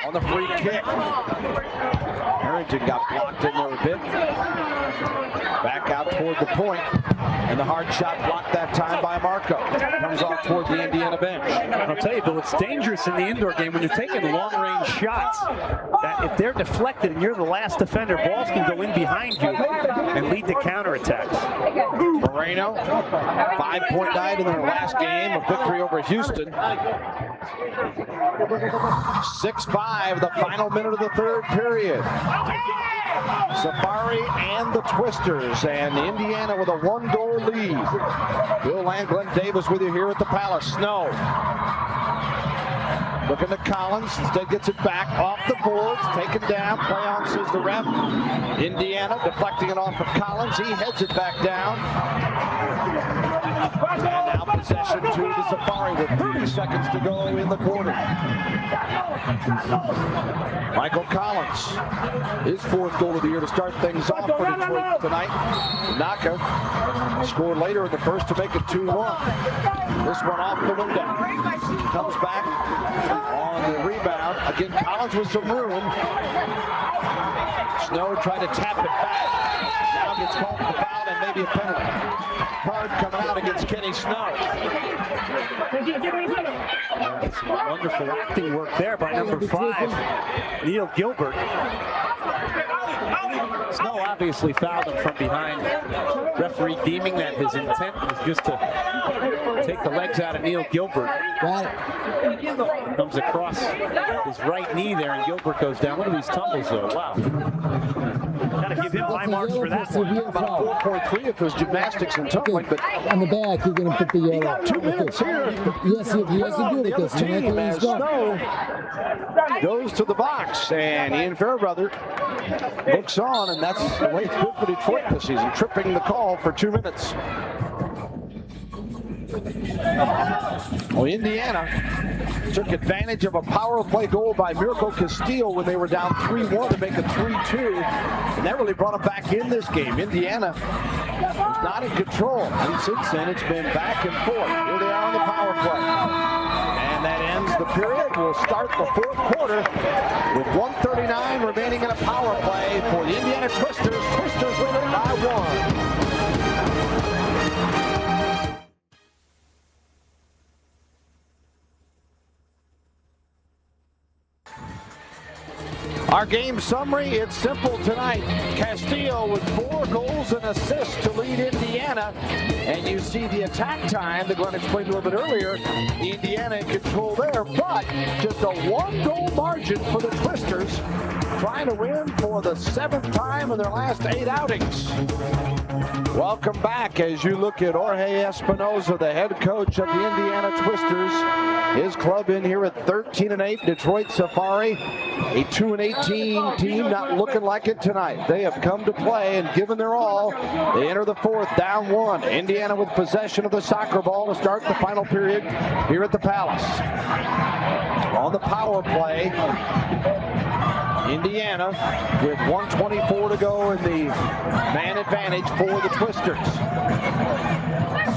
on the free kick. Harrington got blocked in there a bit. Back out toward the point. And the hard shot blocked that time by Mirko. Comes off toward the Indiana bench. I'll tell you, Bill, it's dangerous in the indoor game when you're taking long-range shots. That if they're deflected and you're the last defender, balls can go in behind you and lead to counterattacks. Moreno, 5.9 in their last game, a victory over Houston. 6-5, the final minute of the third period. Safary and the Twisters, and Indiana with a 1-goal lead. Bill and Glenn Davis with you here at the Palace. Snow looking at Collins, instead gets it back off the boards, taken down, play on, says the ref. Indiana deflecting it off of Collins, he heads it back down. And now possession to the Safary with 30 seconds to go in the quarter. Michael Collins, his 4th goal of the year to start things off for Detroit tonight. Naka scored later in the first to make it 2-1. This one off the window. Comes back on the rebound. Again, Collins with some room. Snow tried to tap it back. Now gets called for foul and maybe a penalty. Card coming out against Kenny Snow. Wonderful acting work there by number 5, Neil Gilbert. Snow obviously fouled him from behind. Referee deeming that his intent was just to take the legs out of Neil Gilbert. Got it. Comes across his right knee there, and Gilbert goes down. Look at these tumbles, though. Wow. Got to give him high marks for that one. About 4.3 if it was gymnastics and tumbling, but On the back, you're going to put the yellow. 2 minutes here. Yes, he has to do The with other this. And team that's as Snow goes to the box, and Ian Fairbrother looks on, and that's the way it's good for Detroit this season, tripping the call for 2 minutes. Well, Indiana took advantage of a power play goal by Mirko Castillo when they were down 3-1 to make it 3-2, and that really brought them back in this game. Indiana was not in control, and since then it's been back and forth. Here they are on the power play. And that ends the period. We'll start the fourth quarter with 1:39 remaining in a power play for the Indiana Twisters. Twisters win it by 1. Our game summary, it's simple tonight. Castillo with 4 goals and assists to lead Indiana. And you see the attack time that Glenn explained a little bit earlier. Indiana in control there, but just a 1-goal margin for the Twisters, trying to win for the 7th time in their last 8 outings. Welcome back as you look at Jorge Espinoza, the head coach of the Indiana Twisters. His club in here at 13-8, Detroit Safary, a 2-18 team, not looking like it tonight. They have come to play and given their all. They enter the fourth, down 1. Indiana with possession of the soccer ball to start the final period here at the Palace. On the power play, Indiana with 1:24 to go in the man advantage for the Twisters.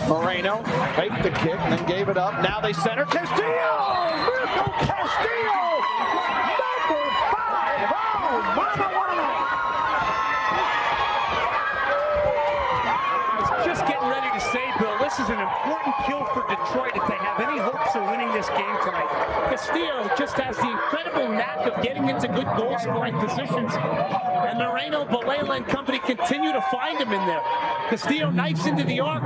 Moreno faked the kick and then gave it up. Now they center. Castillo! Mirko Castillo! Number 5! Oh, mama! Just getting ready to say, Bill, this is an important kill for Detroit if they have any hopes of winning this game tonight. Castillo just has the incredible knack of getting into good goal-scoring positions, and Moreno, Balela, and company continue to find him in there. Castillo knifes into the arc,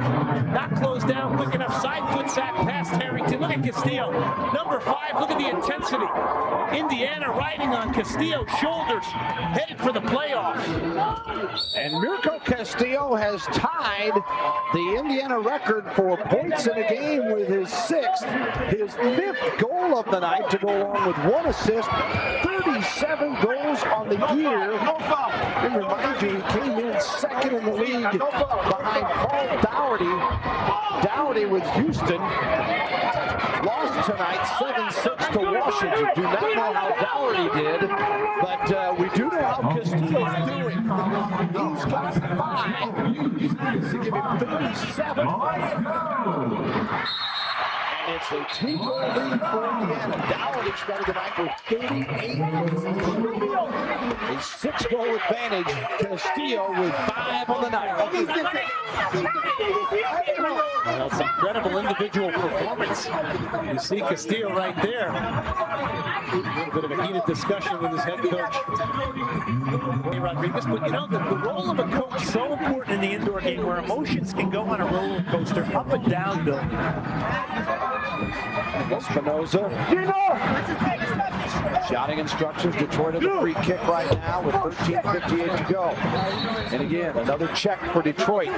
not closed down quick enough, side foot sack past Harrington. Look at Castillo, number 5, look at the intensity. Indiana riding on Castillo's shoulders, headed for the playoffs. And Mirko Castillo has tied the Indiana record for points in a game with his 6th, his 5th goal of the night to go along with 1 assist, 37 goals on the year. And remind you, he came in 2nd in the league behind Paul Dougherty. Dougherty with Houston lost tonight 7-6 to Washington. Do not know how Dougherty did, but we do know how Castillo's doing. He's got 5 to give him 37. And it's a 2-goal lead for Indiana. Dougherty started the night with 38. A 6-goal advantage. Castillo with 5 on the night. That's incredible individual performance. You see Castillo right there. A little bit of a heated discussion with his head coach, Rodriguez. But you know, the role of a coach is so important in the indoor game where emotions can go on a roller coaster up and down, Bill. Espinoza. Shouting instructions. Detroit at the free kick right now with 13:58 to go. And again, another check for Detroit.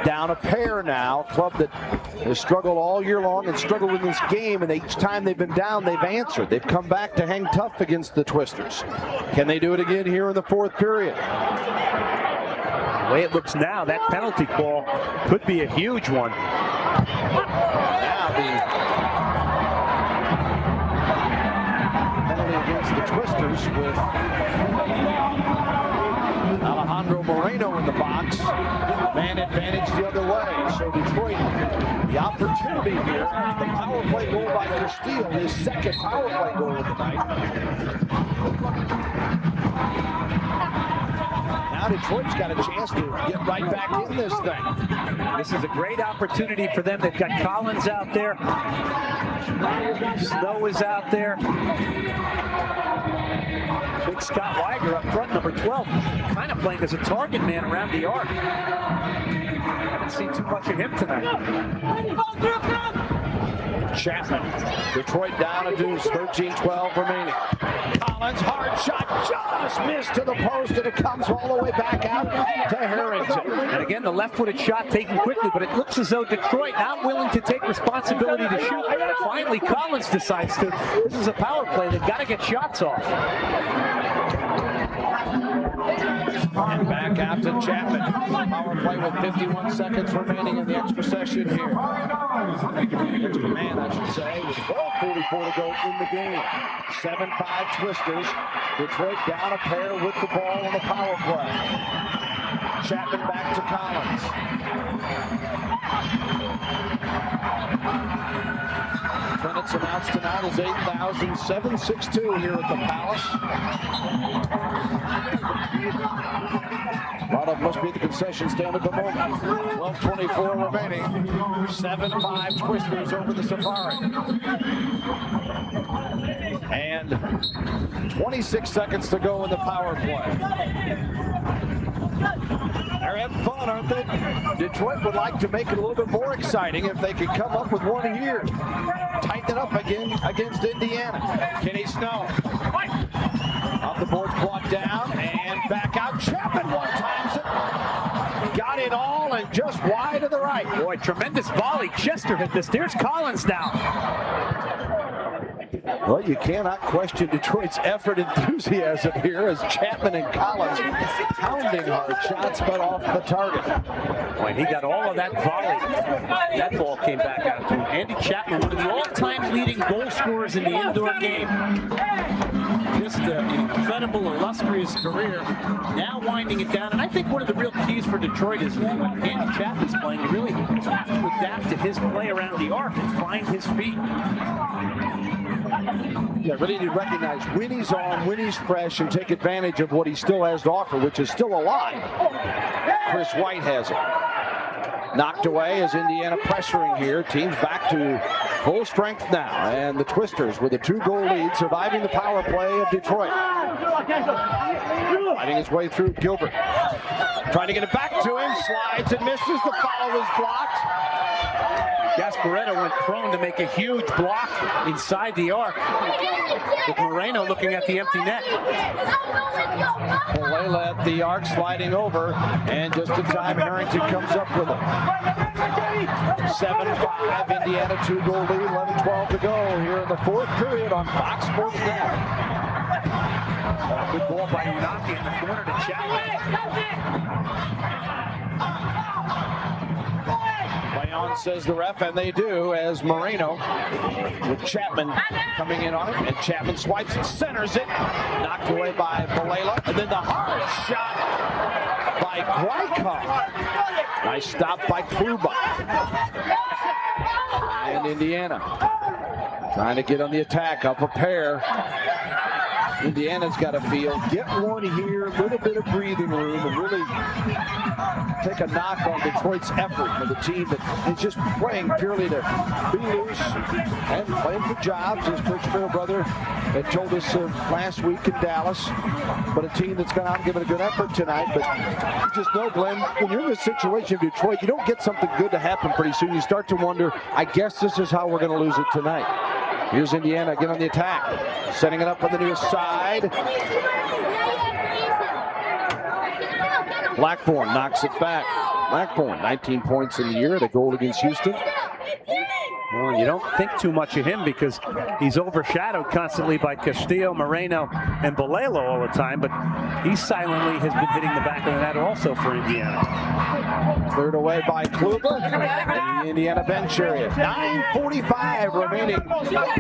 Down a pair now. Club that has struggled all year long and struggled in this game, and each time they've been down, they've answered. They've come back to hang tough against the Twisters. Can they do it again here in the 4th period? The way it looks now, that penalty call could be a huge one. Now the penalty against the Twisters with Alejandro Moreno in the box. Man advantage the other way. So Detroit, the opportunity here. The power play goal by Castillo, his 2nd power play goal of the night. Now Detroit's got a chance to get right back in this thing. This is a great opportunity for them. They've got Collins out there. Snow is out there. Big Scott Weiger up front, number 12. Kind of playing as a target man around the arc. Haven't seen too much of him tonight. Chapman. Detroit down a deuce, 13-12 remaining. Collins, hard shot, just missed to the post, and it comes all the way back out to Harrington. And again, the left-footed shot taken quickly, but it looks as though Detroit not willing to take responsibility to shoot. Finally, Collins decides to. This is a power play. They've got to get shots off. And back out to Chapman. Power play with 51 seconds remaining in the extra session here. Extra man, I should say, with 12:44 to go in the game. 7-5 Twisters. Detroit down a pair with the ball on the power play. Chapman back to Collins. Attendance announced tonight is 8,762 here at the Palace. A lot of must be at the concession stand at the moment. 12:24 remaining. 7-5 Twisters over the Safary. And 26 seconds to go in the power play. They're having fun, aren't they? Detroit would like to make it a little bit more exciting if they could come up with one here. Tighten it up again against Indiana. Kenny Snow. Off the boards, brought down, and back out. Chapman one-times it. Got it all and just wide to the right. Boy, tremendous volley. Chester hit this. There's Collins now. Well, you cannot question Detroit's effort enthusiasm here as Chapman and Collins pounding hard shots, but off the target. Boy, he got all of that volley. That ball came back out to him. Andy Chapman, one of the all-time leading goal scorers in the indoor game. just an incredible, illustrious career. Now winding it down. And I think one of the real keys for Detroit is when Andy Chapman's playing, you really have to adapt to his play around the arc and find his feet. Yeah, really need to recognize when he's on, when he's fresh, and take advantage of what he still has to offer, which is still alive. Chris White has it. Knocked away as Indiana pressuring here. Team's back to full strength now. And the Twisters with a 2-goal lead, surviving the power play of Detroit. Fighting his way through Gilbert. Trying to get it back to him. Slides and misses. The follow is blocked. Gasparetto went prone to make a huge block inside the arc, with Moreno looking at the empty net. Bolela at the arc, sliding over, and just in time Harrington comes up with it. 7-5 Indiana, 2-goal lead, 11-12 to go here in the fourth period on Fox Sports Net. Good ball by Unaki in the corner to Chapman. On, says the ref, and they do, as Moreno with Chapman coming in on it, and Chapman swipes and centers it, knocked away by Bolela, and then the hard shot by Grykov. Nice stop by Kluba. And Indiana trying to get on the attack, up a pair. Indiana's got to get one here, a little bit of breathing room, and really take a knock on Detroit's effort with a team that is just playing purely to be loose and playing for jobs, as Coach Fairbrother had told us last week in Dallas. But a team that's gone out and given a good effort tonight. But you just know, Glenn, when you're in this situation of Detroit, you don't get something good to happen pretty soon. You start to wonder, I guess this is how we're going to lose it tonight. Here's Indiana again on the attack, setting it up on the near side. Blackburn knocks it back. Blackburn, 19 points in the year, the goal against Houston. Well, you don't think too much of him because he's overshadowed constantly by Castillo, Moreno, and Bolela all the time, but he silently has been hitting the back of the net also for Indiana. Cleared away by Kluba in the Indiana bench area. 9:45 remaining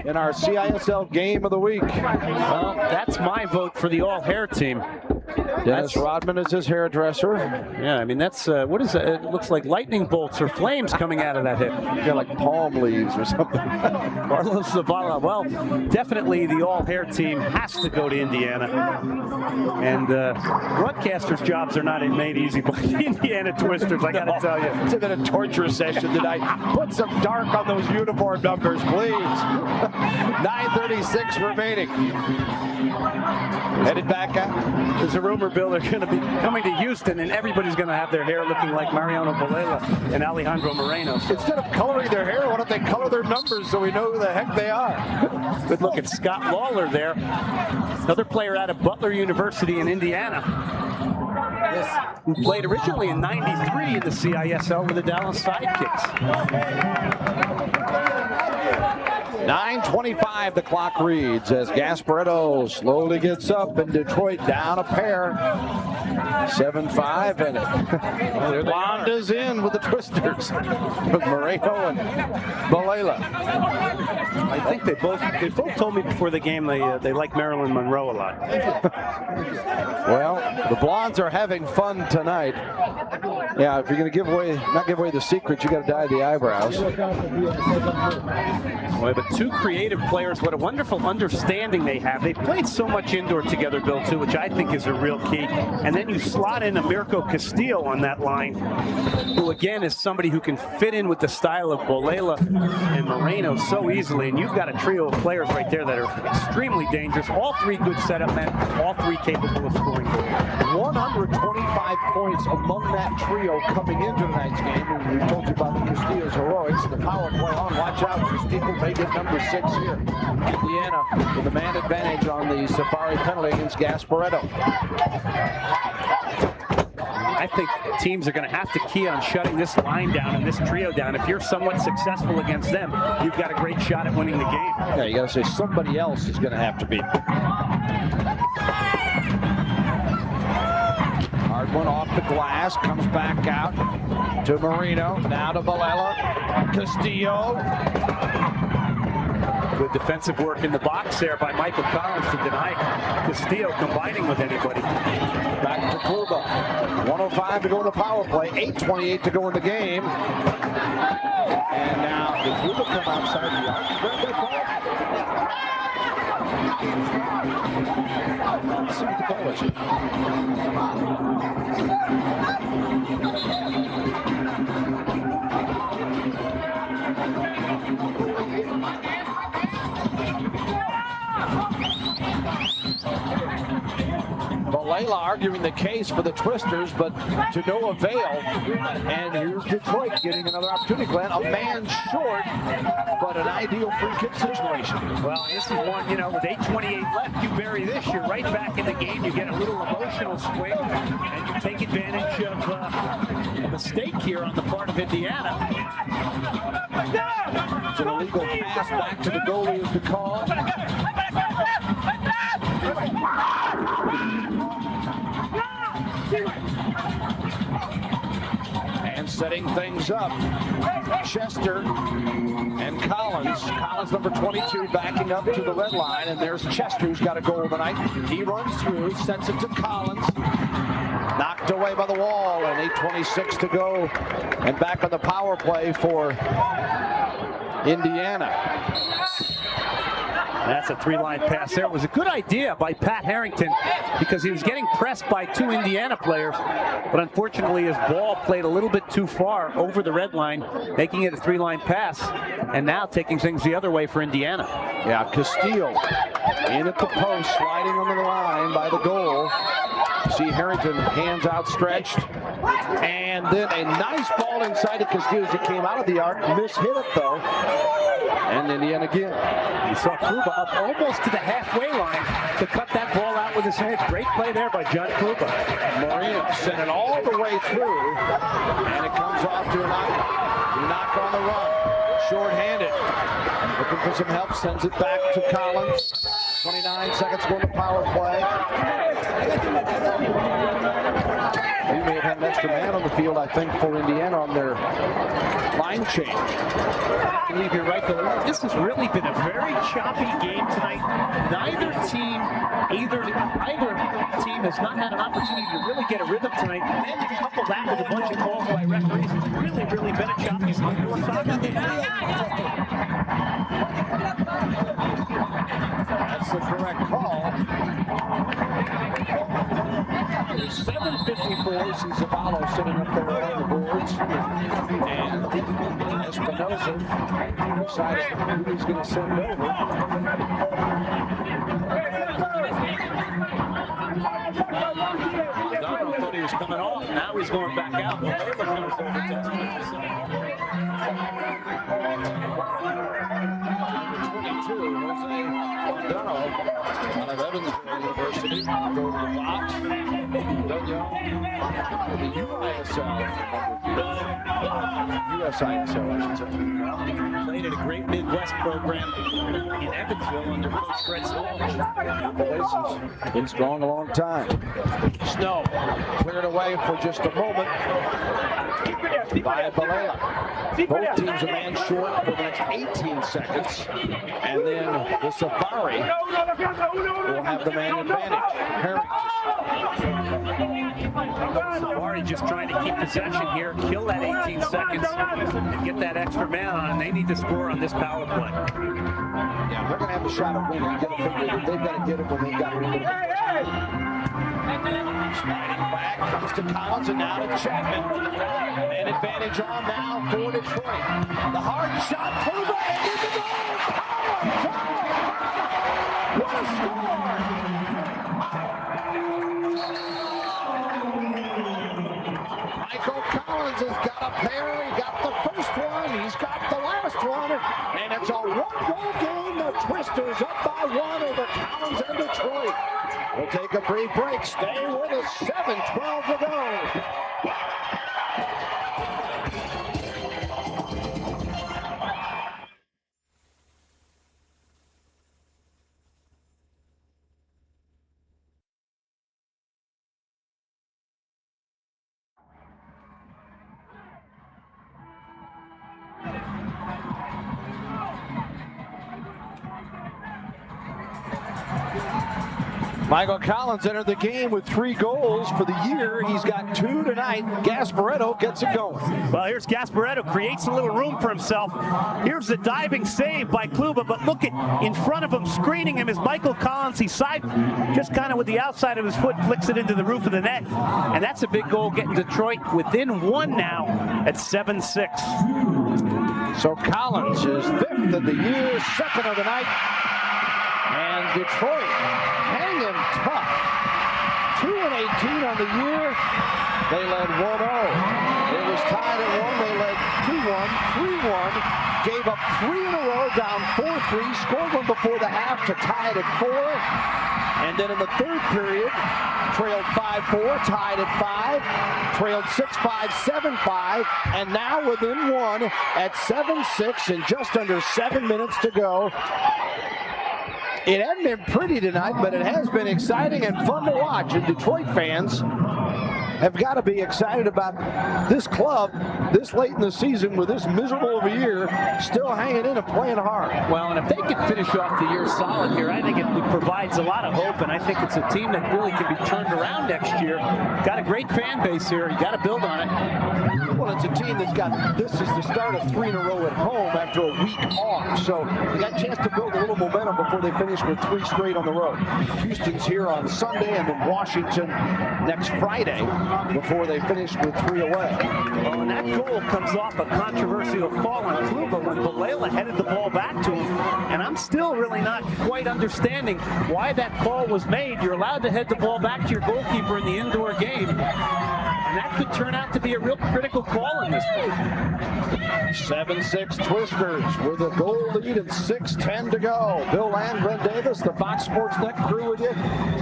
in our CISL game of the week. Well, that's my vote for the all-hair team. Dennis Rodman is his hairdresser. Yeah, I mean, that's, what is that? It looks like lightning bolts or flames coming out of that hip. Yeah, like palm leaves or something. Carlos Zavala. Well, definitely the all-hair team has to go to Indiana. And broadcasters' jobs are not made easy by the Indiana Twisters, I got to tell you. It's been a torture session tonight. Put some dark on those uniform numbers, please. 9:36 remaining. Headed back out. There's a rumor, Bill, they're going to be coming to Houston, and everybody's going to have their hair looking like Mariano Bolela and Alejandro Moreno. Instead of coloring their hair, why don't they color their numbers so we know who the heck they are? Good look at Scott Lawler there. Another player out of Butler University in Indiana. Yes, who played originally in '93 in the CISL with the Dallas Sidekicks. 9:25 the clock reads as Gasparetto slowly gets up and Detroit down a pair. 7-5 and Wanda's in with the Twisters with Moreno and Bolela. I think they both told me before the game they like Marilyn Monroe a lot. Well, the Blondes are having fun tonight. Yeah, if you're going to not give away the secret, you got to dye the eyebrows. Boy, but two creative players, what a wonderful understanding they have. They played so much indoor together, Bill, too, which I think is a real key. And then you slot in a Mirko Castillo on that line, who again is somebody who can fit in with the style of Bolela and Moreno so easily. And you've got a trio of players right there that are extremely dangerous. All three good setup men, all three capable of scoring goals. 125 points among that trio coming into tonight's game. And we told you about the Castillo's heroics. The power play on. Watch out. These people may get number 6 here. Indiana with the man advantage on the Safary penalty against Gasparetto. I think teams are going to have to key on shutting this line down and this trio down. If you're somewhat successful against them, you've got a great shot at winning the game. Yeah, you got to say somebody else is going to have to be. Hard one off the glass, comes back out to Moreno, now to Bolela, Castillo. Good defensive work in the box there by Michael Collins to deny Castillo combining with anybody. Back to Kluba. 1:05 to go in the power play. 8:28 to go in the game. And now did Kluba come outside the arc? Let's see what the call is. Valela arguing the case for the Twisters, but to no avail. And here's Detroit getting another opportunity. Glenn, a man short, but an ideal free kick situation. Well, this is one, you know, with 8:28 left, you bury this, you're right back in the game. You get a little emotional swing, and you take advantage of a mistake here on the part of Indiana. It's an illegal pass back to the goalie is the call. And setting things up, Chester and Collins. Collins, number 22, backing up to the red line, and there's Chester, who's got a goal tonight. He runs through, sends it to Collins. Knocked away by the wall, and 8:26 to go. And back on the power play for Indiana. That's a three-line pass there. It was a good idea by Pat Harrington because he was getting pressed by two Indiana players, but unfortunately his ball played a little bit too far over the red line, making it a three-line pass, and now taking things the other way for Indiana. Yeah, Castillo in at the post, sliding under the line by the goal. See Harrington, hands outstretched, and then a nice ball inside to Castillo as it came out of the arc. Mishit it though, and Indiana again. You saw Kluba up almost to the halfway line to cut that ball out with his head. Great play there by John Kluba. Moreno sent it all the way through, and it comes off to a knock on the run. Short-handed, looking for some help, sends it back to Collins. 29 seconds going to power play. We may have had an extra man on the field, I think, for Indiana on their line change. I believe you're right, though. This has really been a very choppy game tonight. Either team has not had an opportunity to really get a rhythm tonight. And then you couple that with a bunch of calls by referees. It's really been a choppy indoor soccer game. That's the correct call. 7:54, see Zavallo sitting up there on the boards. And Espinosa decided who he's going to send over. Donald thought he was coming off. Now he's going back out. Out of Evansville University, go to the box. Daniel, the USISL, I should say. Played at a great Midwest program in Evansville under Coach Fred Small. Been strong a long time. Snow cleared away for just a moment by Valela. Both teams a man short for the next 18 seconds. And then the Safary will have the man advantage. Safary just trying to keep possession here, kill that 18 seconds, and get that extra man on. They need to score on this power play. Yeah, they're going to have a shot at winning. They've got to get it when they've got to win. Sliding back, comes to Collins and now to Chapman. An advantage on now for Detroit. The hard shot, Kluba, and in the goal! What a score! Michael Collins has got a pair. He got the first one. He's got the last one. And it's a one-goal game. The Twisters up by one over Collins and Detroit. We'll take a brief break. Stay with us. 7:12 to go. Michael Collins entered the game with 3 goals for the year. He's got 2 tonight. Gasparetto gets it going. Well, here's Gasparetto, creates a little room for himself. Here's the diving save by Kluba, but look at in front of him, screening him is Michael Collins. He side, just kind of with the outside of his foot, flicks it into the roof of the net. And that's a big goal, getting Detroit within 1 now at 7-6. So Collins is 5th of the year, 2nd of the night. And Detroit hanging tough. 2-18 on the year. They led 1-0. It was tied at 1. They led 2-1, 3-1. Gave up 3 in a row, down 4-3. Scored one before the half to tie it at 4. And then in the 3rd period, trailed 5-4, tied at 5. Trailed 6-5, 7-5. And now within 1 at 7-6 and just under 7 minutes to go. It hasn't been pretty tonight, but it has been exciting and fun to watch. And Detroit fans have got to be excited about this club this late in the season with this miserable of a year still hanging in and playing hard. Well, and if they can finish off the year solid here, I think it provides a lot of hope, and I think it's a team that really can be turned around next year. Got a great fan base here. You got to build on it. Well, it's a team that's got, this is the start of 3 in a row at home after a week off. So they got a chance to build a little momentum before they finish with 3 straight on the road. Houston's here on Sunday and then Washington next Friday before they finish with 3 away. Well, and that goal comes off a controversial call on Kluba when Balela headed the ball back to him. And I'm still really not quite understanding why that call was made. You're allowed to head the ball back to your goalkeeper in the indoor game. And that could turn out to be a real critical call in this game. 7-6 Twisters with a goal lead and 6:10 to go. Bill Land, Glenn Davis, the Fox Sports Net crew with you.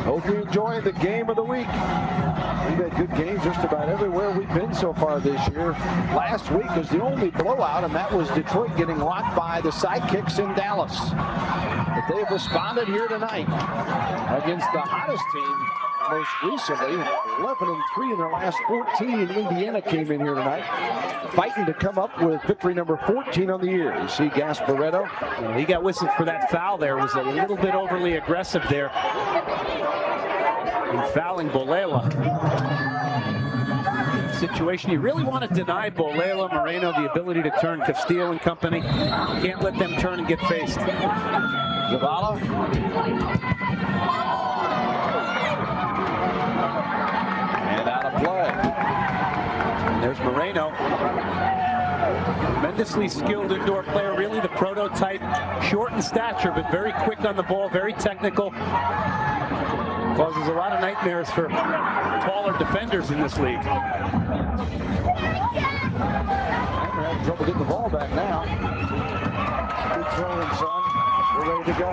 Hope you're enjoying the game of the week. We've had good games just about everywhere we've been so far this year. Last week was the only blowout, and that was Detroit getting locked by the Sidekicks in Dallas. But they've responded here tonight against the hottest team most recently, 11-3 in their last 14. Indiana came in here tonight, fighting to come up with victory number 14 on the year. You see Gasparetto. Well, he got whistled for that foul there. Was a little bit overly aggressive there in fouling Balela. Situation you really want to deny Balela, Moreno the ability to turn. Castillo and company can't let them turn and get faced. Zavala. And out of play. And there's Moreno. Tremendously skilled indoor player, really the prototype. Short in stature, but very quick on the ball, very technical. Causes a lot of nightmares for taller defenders in this league. We're having trouble getting the ball back now. Good throwing, son. We're ready to go.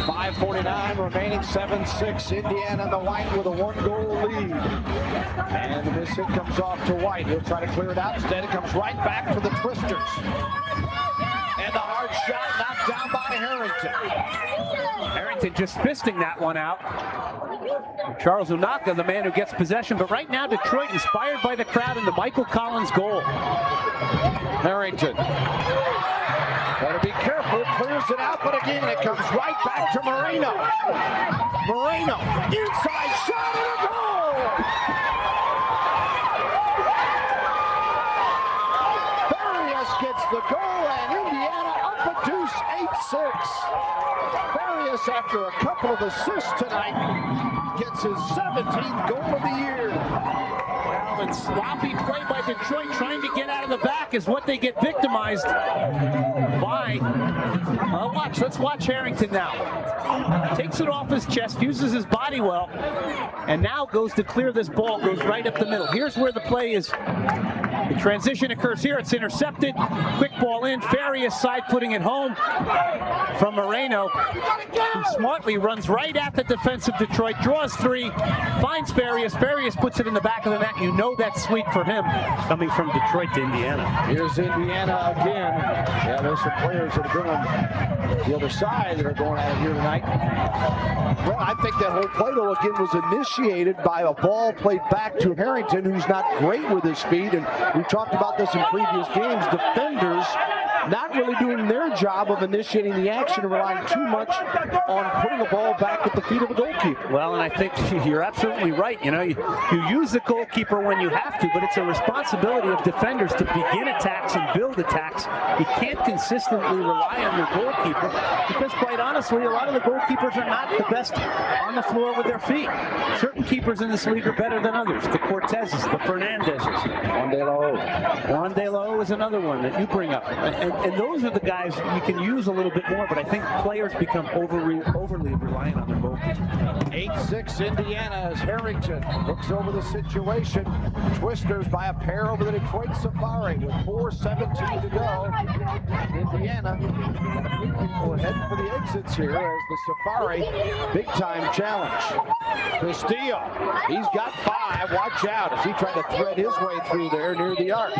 5:49 remaining, 7-6. Indiana in the white with a 1-goal lead. And the miss hit comes off to White. He'll try to clear it out. Instead, it comes right back to the Twisters. And the hard shot knocked down by Harrington. Harrington just fisting that one out. Charles Unaka, the man who gets possession. But right now, Detroit inspired by the crowd in the Michael Collins goal. Harrington. Gotta be careful, clears it out, but again, it comes right back to Moreno. Moreno, inside shot and a goal! Farias gets the goal, and Indiana up a deuce, 8-6. Farias, after a couple of assists tonight, gets his 17th goal of the year. Well, and sloppy play by Detroit trying to get out of the back is what they get victimized by. Let's watch Harrington now. Takes it off his chest, uses his body well, and now goes to clear this ball, goes right up the middle. Here's where the play is. The transition occurs here. It's intercepted. Quick ball in. Farias side putting it home from Moreno, who smartly runs right at the defensive Detroit, draws 3, finds Farias. Farias puts it in the back of the net. You know that's sweet for him. Coming from Detroit to Indiana. Here's Indiana again. Yeah, there's some players that have been on the other side that are going at it here tonight. Well, I think that whole play, though, again, was initiated by a ball played back to Harrington, who's not great with his feet. And we talked about this in previous games. Defenders not really doing their job of initiating the action and relying too much on putting the ball back at the feet of a goalkeeper. Well, and I think you're absolutely right. You know, you use the goalkeeper when you have to, but it's a responsibility of defenders to begin attacks and build attacks. You can't consistently rely on your goalkeeper because, quite honestly, a lot of the goalkeepers are not the best on the floor with their feet. Certain keepers in this league are better than others. The Cortezes, the Fernandezes. Juan De La O is another one that you bring up. And those are the guys you can use a little bit more, but I think players become overly reliant on their goalkeeper. 8-6 Indiana as Harrington looks over the situation. Twisters by a pair over the Detroit Safary with 4:17 to go. Indiana will head for the exits here as the Safary big-time challenge. Castillo, he's got 5. Watch out as he tried to thread his way through there near the arc.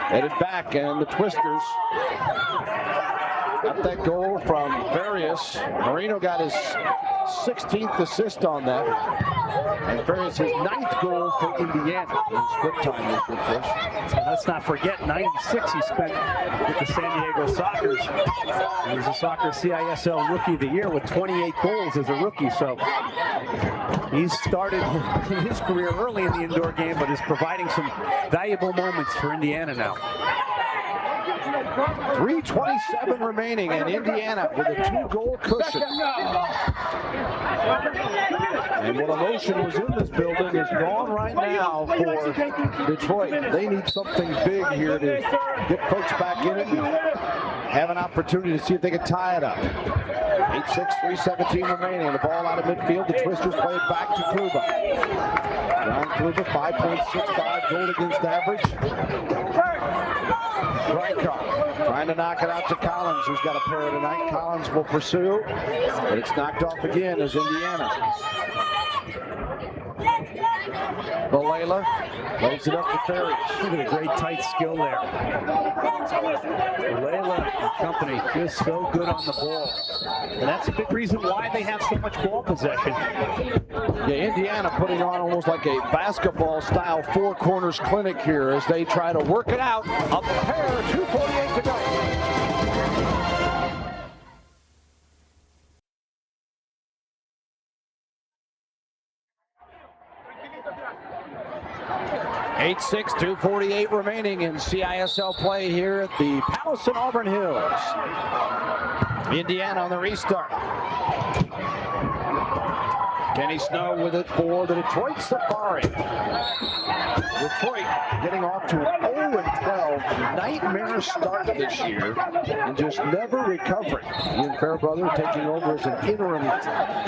Headed back, and the Twisters got that goal from Farias. Marino got his 16th assist on that. And Farias his 9th goal for Indiana. So let's not forget, 96 he spent with the San Diego Sockers. He was a Soccer CISL Rookie of the Year with 28 goals as a rookie. So he's started his career early in the indoor game, but is providing some valuable moments for Indiana now. 3:27 remaining, and Indiana with a 2-goal cushion. And what emotion was in this building is gone right now for Detroit. They need something big here to get folks back in it and have an opportunity to see if they can tie it up. 8-6, 3:17 remaining. The ball out of midfield. The Twisters play it back to Kluba. John Kluba, 5.65 goal against average. Drycock trying to knock it out to Collins, who's got a pair tonight. Collins will pursue, but it's knocked off again as Indiana. Balela lays it up to Ferry. Look at a great tight skill there. Balela and company just so good on the ball. And that's a big reason why they have so much ball possession. Yeah, Indiana putting on almost like a basketball-style four corners clinic here as they try to work it out. Up the pair, 2:48 to go. Eight 6, 2:48 remaining in CISL play here at the Palace of Auburn Hills. Indiana on the restart. Kenny Snow with it for the Detroit Safary. Detroit getting off to an 0-12 nightmare start this year and just never recovering. Ian Fairbrother taking over as an interim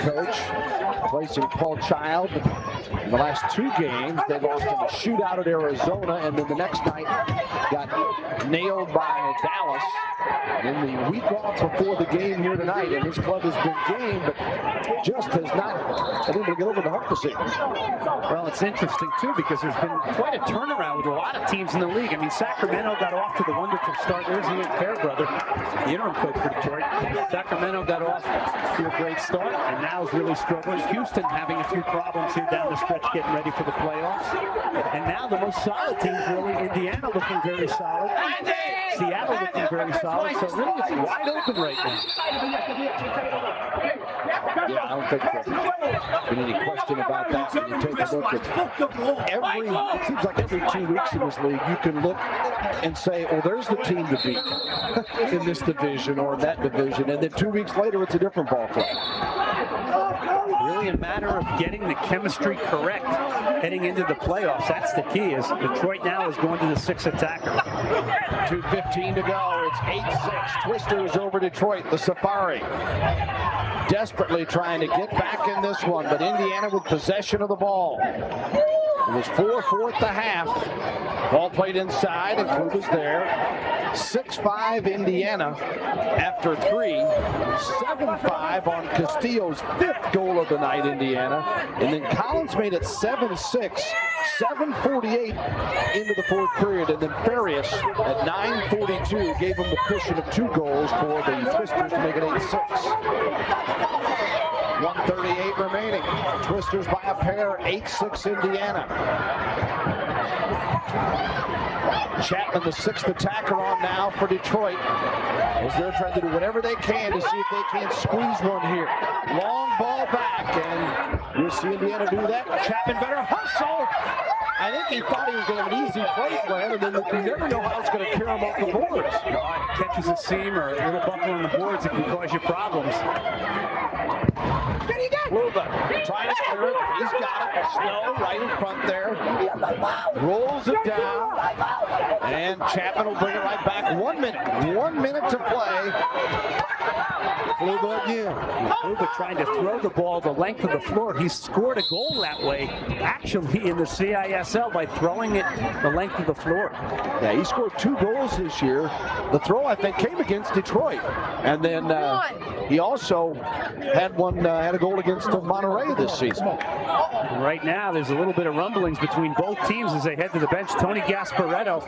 coach, replacing Paul Child. In the last two games, they lost in a shootout at Arizona, and then the next night got nailed by Dallas. In the week off before the game here tonight, and his club has been game, but just has not been able to get over the hump this season. Well, it's interesting, too, because there's been quite a turnaround with a lot of teams in the league. I mean, Sacramento got off to the wonderful start. There's Ian Fairbrother, the interim coach for Detroit. Sacramento got off to a great start, and now is really struggling. Houston having a few problems here down the stretch, getting ready for the playoffs. And now the most solid teams, really, Indiana looking very solid. Seattle looking very solid, so really it's wide open right now. Yeah, I don't think there's any question about that. When you take a look at it seems like every 2 weeks in this league, you can look and say, oh, there's the team to beat in this division or that division, and then 2 weeks later, it's a different ball club. Really a matter of getting the chemistry correct heading into the playoffs. That's the key. Is Detroit now is going to the sixth attacker. 2:15 to go. It's 8-6. Twisters over Detroit. The Safari desperately trying to get back in this one, but Indiana with possession of the ball. It was 4-4 at the half. Ball played inside, and Kluba's there. 6-5 Indiana after 3. 7-5 on Castillo's 5th goal of the night, Indiana. And then Collins made it 7-6. 7:48 into the fourth period, and then Farias at 9:42 gave him the cushion of 2 goals for the Twisters to make it 8-6. 1:38 remaining. Twisters by a pair, 8-6 Indiana. Chapman, the 6th attacker on now for Detroit, as they're trying to do whatever they can to see if they can't squeeze one here. Long ball back, and you'll see Indiana do that. Chapman better hustle. I think he thought he was going to have an easy play plan, and then you never know how it's going to carry him off the boards. Catches a seam or a little buckle on the boards, it can cause you problems. Luba trying to clear it. He's got it. Snow right in front there. Rolls it down. And Chapman will bring it right back. 1 minute. 1 minute to play. Luba again. Luba trying to throw the ball the length of the floor. He scored a goal that way, actually, in the CISL by throwing it the length of the floor. Yeah, he scored 2 goals this year. The throw, I think, came against Detroit. And then he also had a goal against Monterey this season. Right now, there's a little bit of rumblings between both teams as they head to the bench. Tony Gasparetto.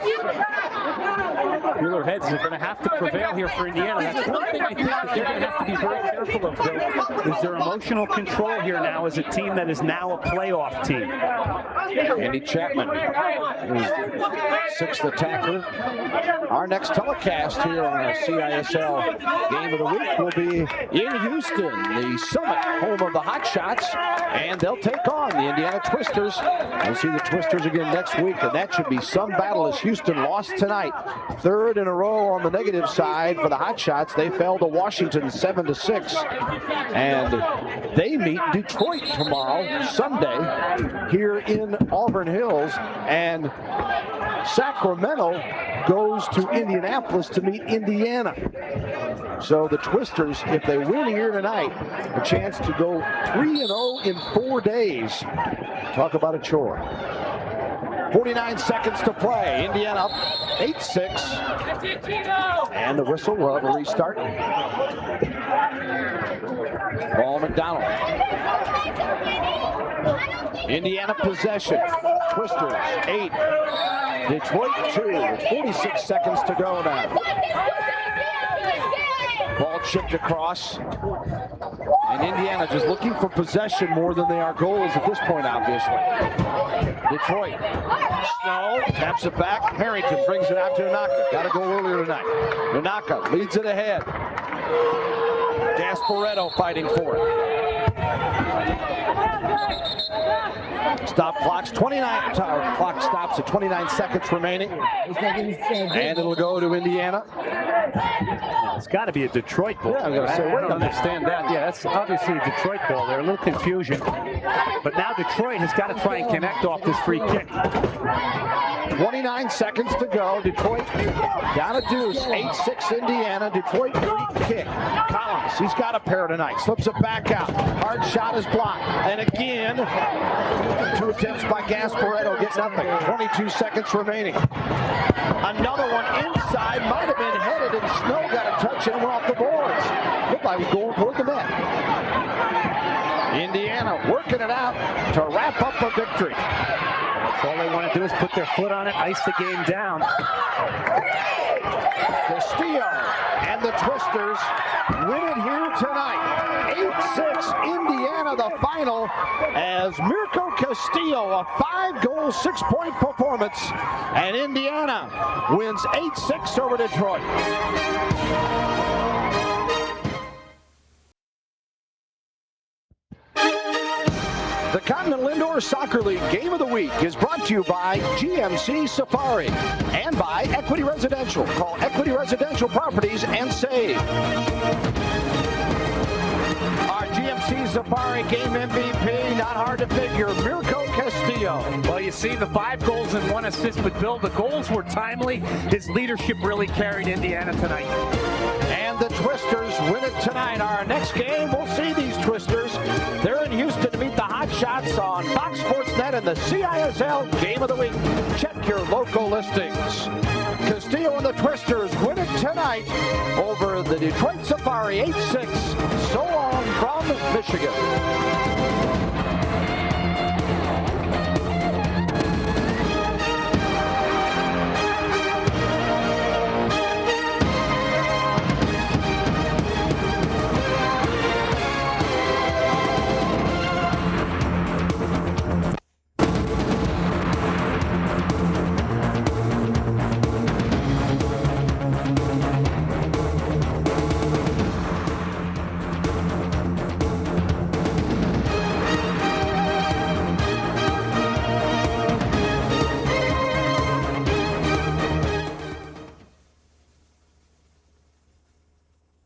Cooler heads are going to have to prevail here for Indiana. That's one thing I think that they're going to have to be very careful of, Bill, is their emotional control here now as a team that is now a playoff team. Andy Chapman, 6th attacker. Our next telecast here on our CISL Game of the Week will be in Houston, the Summit, home of the Hot Shots, and they'll take on the Indiana Twisters. We'll see the Twisters again next week, and that should be some battle as Houston lost tonight. 3rd in a row on the negative side for the Hot Shots. They fell to Washington 7-6, and they meet Detroit tomorrow, Sunday, here in Auburn Hills, and Sacramento goes to Indianapolis to meet Indiana. So the Twisters, if they win here tonight, a chance to go 3-0 in 4 days. Talk about a chore. 49 seconds to play. Indiana up 8-6. And the whistle will have a restart. Paul McDonald. Indiana possession. Twisters 8. Detroit 2. 46 seconds to go now. Ball chipped across. And Indiana just looking for possession more than they are goals at this point, obviously. Detroit. Snow taps it back. Harrington brings it out to Nanaka. Got a goal earlier tonight. Nanaka leads it ahead. Gasparetto fighting for it. Stop clock's 29. Clock stops at 29 seconds remaining. And it'll go to Indiana. It's got to be a Detroit ball. Yeah, I'm going to say, I don't understand that. Yeah, that's obviously a Detroit ball. There's a little confusion. But now Detroit has got to try and connect off this free kick. 29 seconds to go. Detroit down a deuce. 8-6 Indiana. Detroit free kick. Collins, he's got a pair tonight. Slips it back out. Hard shot is blocked. And again, 2 attempts by Gasparetto. Gets nothing. 22 seconds remaining. Another one inside. Might have been headed, and Snow got a touch and went off the boards. Looked like he was going toward the net. Indiana working it out to wrap up a victory. All they want to do is put their foot on it, ice the game down. Castillo and the Twisters win it here tonight. 8-6 Indiana, the final, as Mirko Castillo, a 5-goal, 6-point performance, and Indiana wins 8-6 over Detroit. The Continental Indoor Soccer League Game of the Week is brought to you by GMC Safary and by Equity Residential. Call Equity Residential Properties and save. Our GMC Safari Game MVP, not hard to figure, Mirko Castillo. Well, you see the 5 goals and 1 assist, but Bill, the goals were timely. His leadership really carried Indiana tonight. And the Twisters win it tonight. Our next game, we'll see these Twisters. They're in Houston to meet the Hot Shots on Fox Sports Net and the CISL Game of the Week. Check your local listings. Castillo and the Twisters win it tonight over the Detroit Safari 8-6. So long from Michigan.